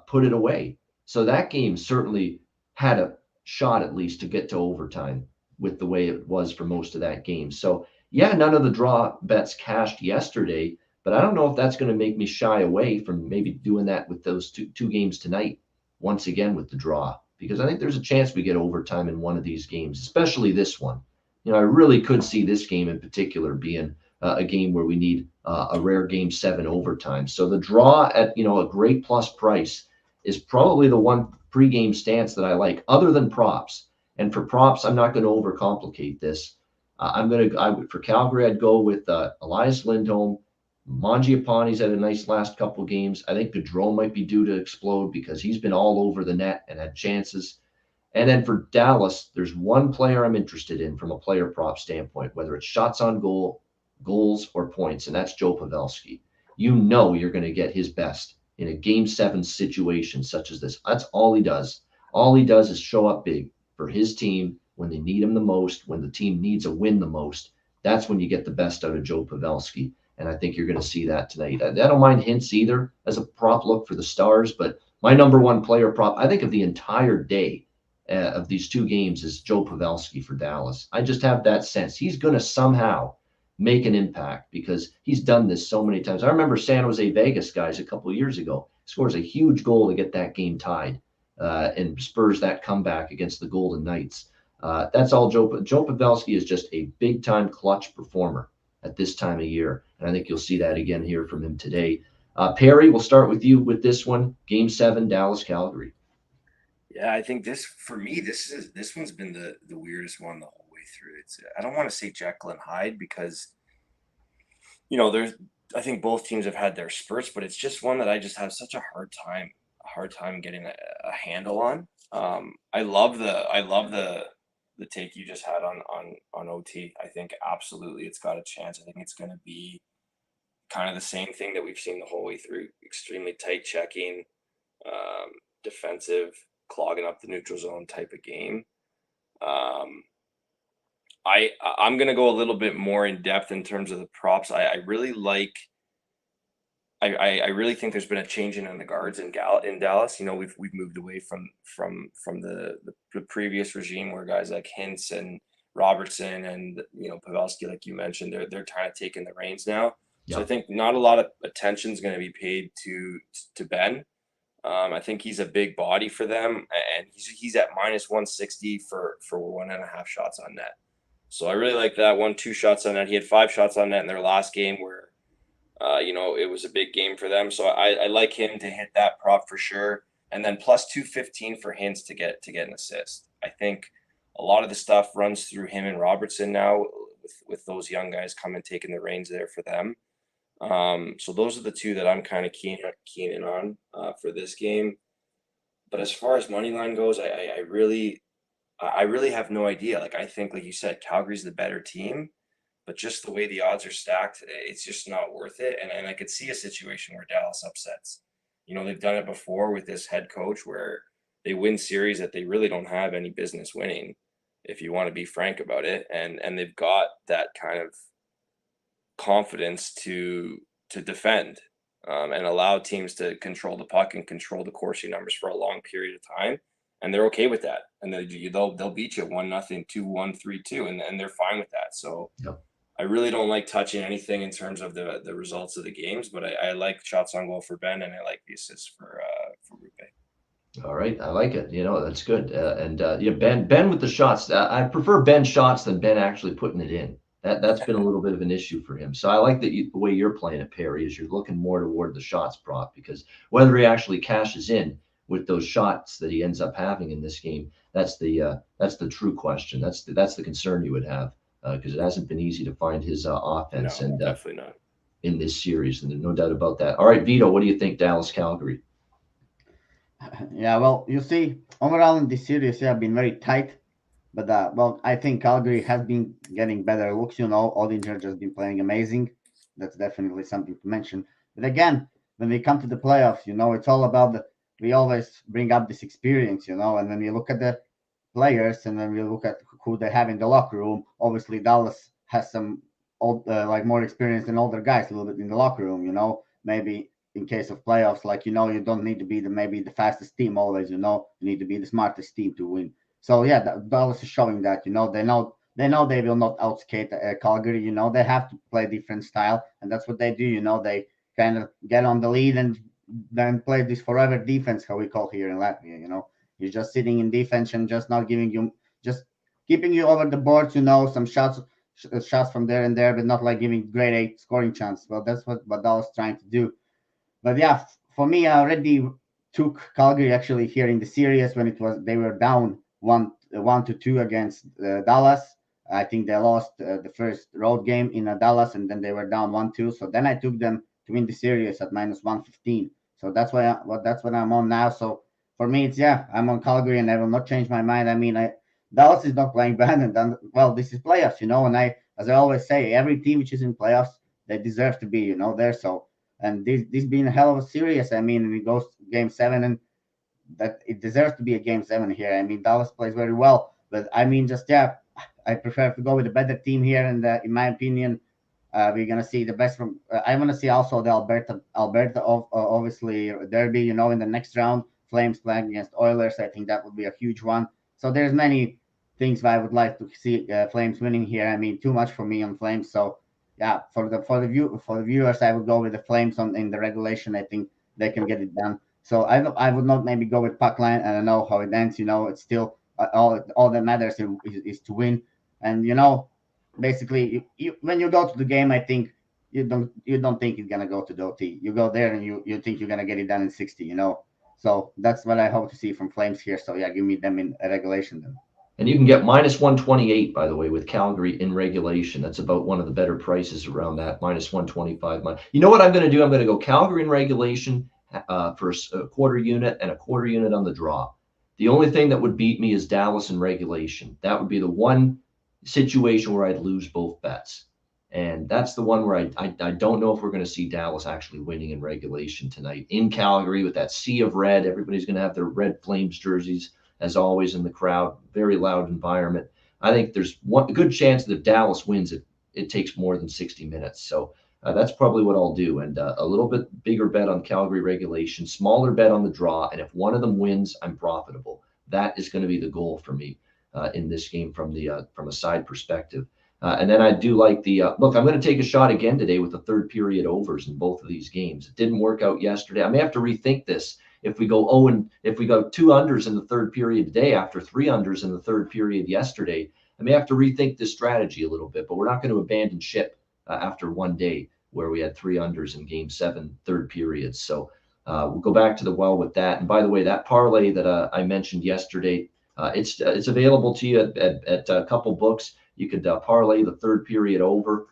put it away. So that game certainly had a shot at least to get to overtime with the way it was for most of that game. So yeah, none of the draw bets cashed yesterday, but I don't know if that's going to make me shy away from maybe doing that with those two games tonight, once again with the draw, because I think there's a chance we get overtime in one of these games, especially this one. I really could see this game in particular being a game where we need a rare game 7 overtime. So the draw at, a great plus price is probably the one pregame stance that I like, other than props. And for props, I'm not going to overcomplicate this. For Calgary, I'd go with Elias Lindholm. Mangiapane's had a nice last couple games. I think Gaudreau might be due to explode because he's been all over the net and had chances. And then for Dallas, there's one player I'm interested in from a player prop standpoint, whether it's shots on goal, goals, or points, and that's Joe Pavelski. You're going to get his best in a game 7 situation such as this. That's all he does. All he does is show up big for his team when they need him the most, when the team needs a win the most. That's when you get the best out of Joe Pavelski. And I think you're going to see that tonight. I don't mind Hintz either as a prop look for the Stars, but my number one player prop, I think, of the entire day of these 2 games is Joe Pavelski for Dallas. I just have that sense. He's going to somehow make an impact because he's done this so many times. I remember San Jose Vegas, guys, a couple of years ago. Scores a huge goal to get that game tied and spurs that comeback against the Golden Knights. That's all Joe Pavelski is just a big-time clutch performer at this time of year. And I think you'll see that again here from him today. Perry, we'll start with you with this one. Game 7, Dallas-Calgary. Yeah, I think this one's been the weirdest one the whole way through. I don't want to say Jekyll and Hyde because, I think both teams have had their spurts, but it's just one that I just have such a hard time getting a handle on. I love the take you just had on OT. I think absolutely it's got a chance. I think it's going to be kind of the same thing that we've seen the whole way through. Extremely tight checking, defensive, clogging up the neutral zone type of game. I'm going to go a little bit more in depth in terms of the props. I really like. I really think there's been a change in the guards in Dallas. You know, we've moved away from the previous regime where guys like Hintz and Robertson and, you know, Pavelski, like you mentioned, they're kind of taking the reins now. So I think not a lot of attention is going to be paid to Ben. I think he's a big body for them, and he's at -160 for 1.5 shots on net. So I really like that one. 2 shots on net. He had 5 shots on net in their last game where, you know, it was a big game for them. So I like him to hit that prop for sure. And then plus 215 for Hintz to get an assist. I think a lot of the stuff runs through him and Robertson now with those young guys coming taking the reins there for them. So those are the 2 that I'm kind of keen in on for this game. But as far as money line goes, I really have no idea. Like, I think, like you said, Calgary's the better team, but just the way the odds are stacked, it's just not worth it. And I could see a situation where Dallas upsets. You know, they've done it before with this head coach where they win series that they really don't have any business winning, if you want to be frank about it. And they've got that kind of confidence to defend and allow teams to control the puck and control the Corsi numbers for a long period of time. And they're okay with that. And they'll beat you 1-0, 2-1, 3-2, and they're fine with that. So I really don't like touching anything in terms of the results of the games, but I like shots on goal for Ben, and I like the assists for Rupe. All right, I like it. You know, that's good. Ben with the shots. I prefer Ben shots than Ben actually putting it in. That's been a little bit of an issue for him. So I like that the way you're playing it, Perry, is you're looking more toward the shots prop, because whether he actually cashes in with those shots that he ends up having in this game, that's the true question. That's the concern you would have, because it hasn't been easy to find his offense. No, and definitely not in this series, and there's no doubt about that. All right, Vito, what do you think, Dallas Calgary? Yeah, well, you see, overall in this series, I've been very tight. But, well, I think Calgary has been getting better looks. You know, Odinger has been playing amazing. That's definitely something to mention. But again, when we come to the playoffs, you know, it's all about we always bring up this experience, you know, and when we look at the players and then we look at who they have in the locker room, obviously Dallas has some old, more experience than older guys a little bit in the locker room, you know, maybe in case of playoffs, like, you know, you don't need to be maybe the fastest team always, you know, you need to be the smartest team to win. So yeah, Dallas is showing that, you know, they know they will not outskate Calgary. You know, they have to play different style, and that's what they do. You know, they kind of get on the lead and then play this forever defense, how we call here in Latvia. You know, you're just sitting in defense and just not just keeping you over the boards. You know, some shots from there and there, but not like giving grade A scoring chance. Well, that's what Dallas is trying to do. But yeah, for me, I already took Calgary actually here in the series when they were down 1-2 against Dallas. I think they lost the first road game in Dallas, and then they were down 1-2. So then I took them to win the series at -115. So that's what I'm on now. So for me, I'm on Calgary, and I will not change my mind. I mean, Dallas is not playing bad, and then, well, this is playoffs, you know. And as I always say, every team which is in playoffs, they deserve to be, you know, there. So, and this being a hell of a series. I mean, it goes to Game 7, and that it deserves to be a Game 7 here. I mean, Dallas plays very well, but I mean, I prefer to go with a better team here. And in my opinion, we're gonna see the best from. I want to see also the Alberta obviously derby. You know, in the next round, Flames playing against Oilers. I think that would be a huge one. So there's many things I would like to see Flames winning here. I mean, too much for me on Flames. So yeah, for the viewers, I would go with the Flames in the regulation. I think they can get it done. So I would not maybe go with puck line, and I know how it ends. You know, it's still all that matters is to win. And, you know, basically, when you go to the game, I think you don't think it's gonna go to the OT. You go there and you think you're gonna get it done in 60. You know, so that's what I hope to see from Flames here. So yeah, give me them in a regulation then. And you can get -128, by the way, with Calgary in regulation. That's about one of the better prices around that, -125. You know what I'm going to do? I'm going to go Calgary in regulation for a quarter unit and a quarter unit on the draw. The only thing that would beat me is Dallas in regulation. That would be the one situation where I'd lose both bets. And that's the one where I don't know if we're going to see Dallas actually winning in regulation tonight in Calgary with that sea of red. Everybody's going to have their Red Flames jerseys, as always, in the crowd. Very loud environment. I think there's a good chance that if Dallas wins, it takes more than 60 minutes. So that's probably what I'll do. And a little bit bigger bet on Calgary regulation, smaller bet on the draw. And if one of them wins, I'm profitable. That is going to be the goal for me in this game from a side perspective. And then I do like the look. I'm going to take a shot again today with the third period overs in both of these games. It didn't work out yesterday. I may have to rethink this. If we go if we go 2 unders in the third period today after 3 unders in the third period yesterday, I may have to rethink this strategy a little bit. But we're not going to abandon ship after one day where we had 3 unders in Game 7 third periods. So we'll go back to the well with that. And by the way, that parlay that I mentioned yesterday, it's available to you at a couple books. You could parlay the third period over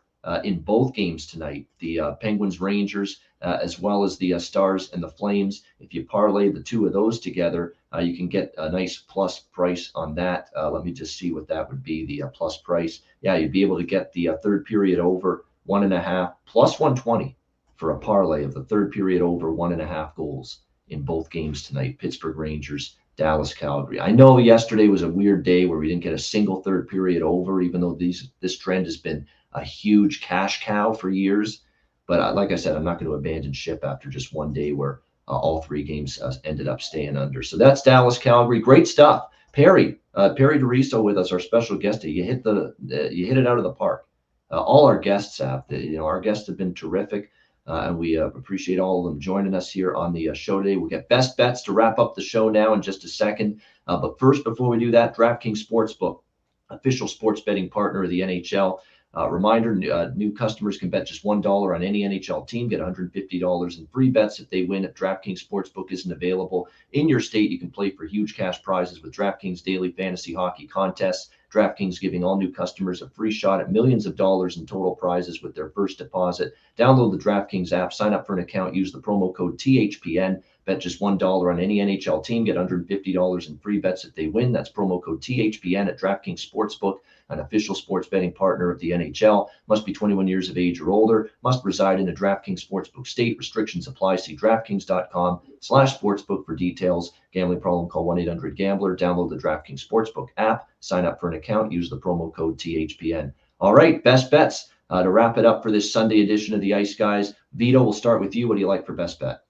in both games tonight, the Penguins Rangers, as well as the Stars and the Flames. If you parlay the two of those together, you can get a nice plus price on that. Let me just see what that would be, the plus price. Yeah, you'd be able to get the third period over 1.5 plus 120 for a parlay of the third period over 1.5 goals in both games tonight. Pittsburgh Rangers, Dallas, Calgary. I know yesterday was a weird day where we didn't get a single third period over, even though this trend has been a huge cash cow for years. But like I said, I'm not going to abandon ship after just one day where all 3 games ended up staying under. So that's Dallas, Calgary. Great stuff. Perry DeRiso with us, our special guest. You hit it out of the park. All our guests have. Our guests have been terrific. And we appreciate all of them joining us here on the show today. We'll get best bets to wrap up the show now in just a second. But first, before we do that, DraftKings Sportsbook, official sports betting partner of the NHL. Reminder, new customers can bet just $1 on any NHL team, get $150 in free bets if they win. If DraftKings Sportsbook isn't available in your state, you can play for huge cash prizes with DraftKings Daily Fantasy Hockey Contests. DraftKings giving all new customers a free shot at millions of dollars in total prizes with their first deposit. Download the DraftKings app, sign up for an account, use the promo code THPN. Bet just $1 on any NHL team, get $150 in free bets if they win. That's promo code THPN at DraftKings Sportsbook, an official sports betting partner of the NHL. Must be 21 years of age or older. Must reside in a DraftKings Sportsbook state. Restrictions apply. See DraftKings.com/sportsbook for details. Gambling problem, call 1-800-GAMBLER. Download the DraftKings Sportsbook app. Sign up for an account. Use the promo code THPN. All right, best bets. To wrap it up for this Sunday edition of the Ice Guys. Vito, we'll start with you. What do you like for best bet?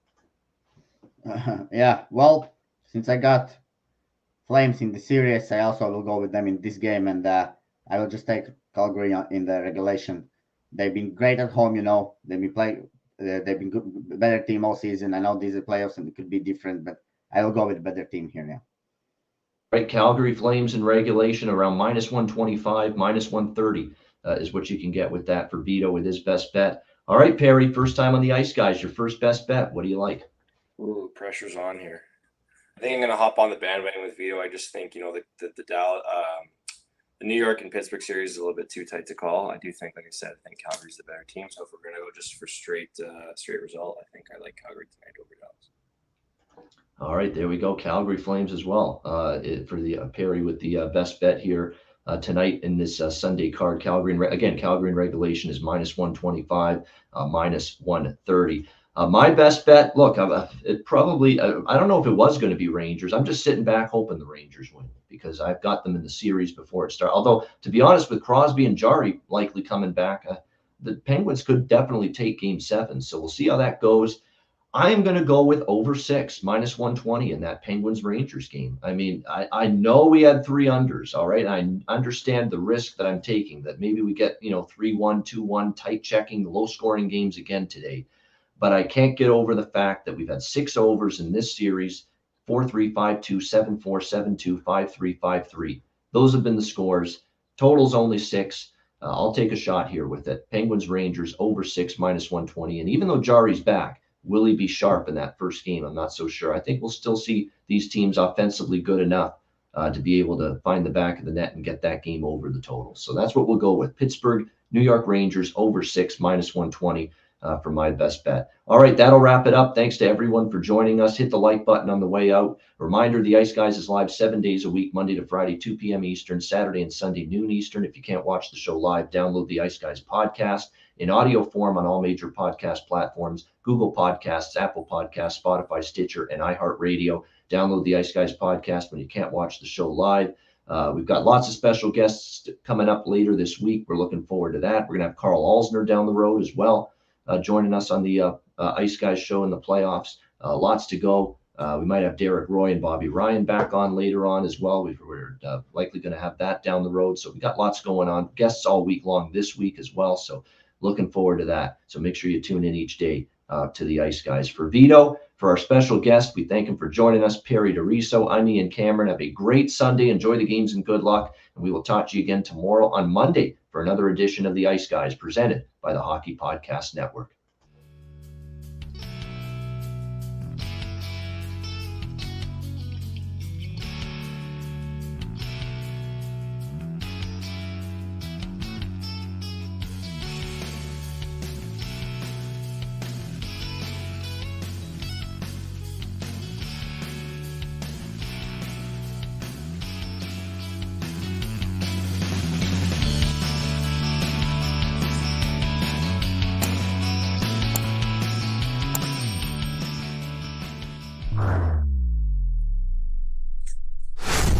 Yeah, well, since I got Flames in the series, I also will go with them in this game, and I will just take Calgary in the regulation. They've been great at home, They've been playing. They've been good, better team all season. I know these are playoffs and it could be different, but I will go with a better team here now. Right, Calgary Flames in regulation around -125, -130 is what you can get with that for Vito with his best bet. All right, Perry, first time on the Ice Guys, your first best bet. What do you like? Ooh, pressure's on here. I think I'm going to hop on the bandwagon with Vito. I just think, the New York and Pittsburgh series is a little bit too tight to call. I do think, like I said, I think Calgary's the better team. So if we're going to go just for straight result, I think I like Calgary tonight over Dallas. All right, there we go. Calgary Flames as well for the Perry with the best bet here tonight in this Sunday card. Calgary in regulation is -125, -130. My best bet, look, it probably, I don't know if it was going to be Rangers. I'm just sitting back hoping the Rangers win because I've got them in the series before it starts. Although, to be honest, with Crosby and Jari likely coming back, the Penguins could definitely take Game 7. So we'll see how that goes. I am going to go with over 6, -120 in that Penguins-Rangers game. I mean, I know we had 3 unders, all right? I understand the risk that I'm taking, that maybe we get, 3-1, 2-1, tight checking, low-scoring games again today. But I can't get over the fact that we've had 6 overs in this series, 4-3, 5-2, 7-4, 7-2, 5-3, 5-3. Those have been the scores. Total's only 6. I'll take a shot here with it. Penguins-Rangers over 6, -120. And even though Jari's back, will he be sharp in that first game? I'm not so sure. I think we'll still see these teams offensively good enough to be able to find the back of the net and get that game over the total. So that's what we'll go with. Pittsburgh, New York Rangers over 6, -120. for my best bet. All right, that'll wrap it up. Thanks to everyone for joining us. Hit the like button on the way out. Reminder, the Ice Guys is live 7 days a week, Monday to Friday, 2 p.m. Eastern, Saturday and Sunday, noon Eastern. If you can't watch the show live, download the Ice Guys podcast in audio form on all major podcast platforms, Google Podcasts, Apple Podcasts, Spotify, Stitcher, and iHeartRadio. Download the Ice Guys podcast when you can't watch the show live. We've got lots of special guests coming up later this week. We're looking forward to that. We're going to have Carl Alsner down the road as well, joining us on the Ice Guys show in the playoffs. Lots to go. We might have Derek Roy and Bobby Ryan back on later on as well. We're likely going to have that down the road. So we got lots going on. Guests all week long this week as well. So looking forward to that. So make sure you tune in each day to the Ice Guys. For Vito, for our special guest, we thank him for joining us, Perry DeRiso. I'm Ian Cameron. Have a great Sunday. Enjoy the games and good luck. And we will talk to you again tomorrow on Monday for another edition of the Ice Guys presented by the Hockey Podcast Network.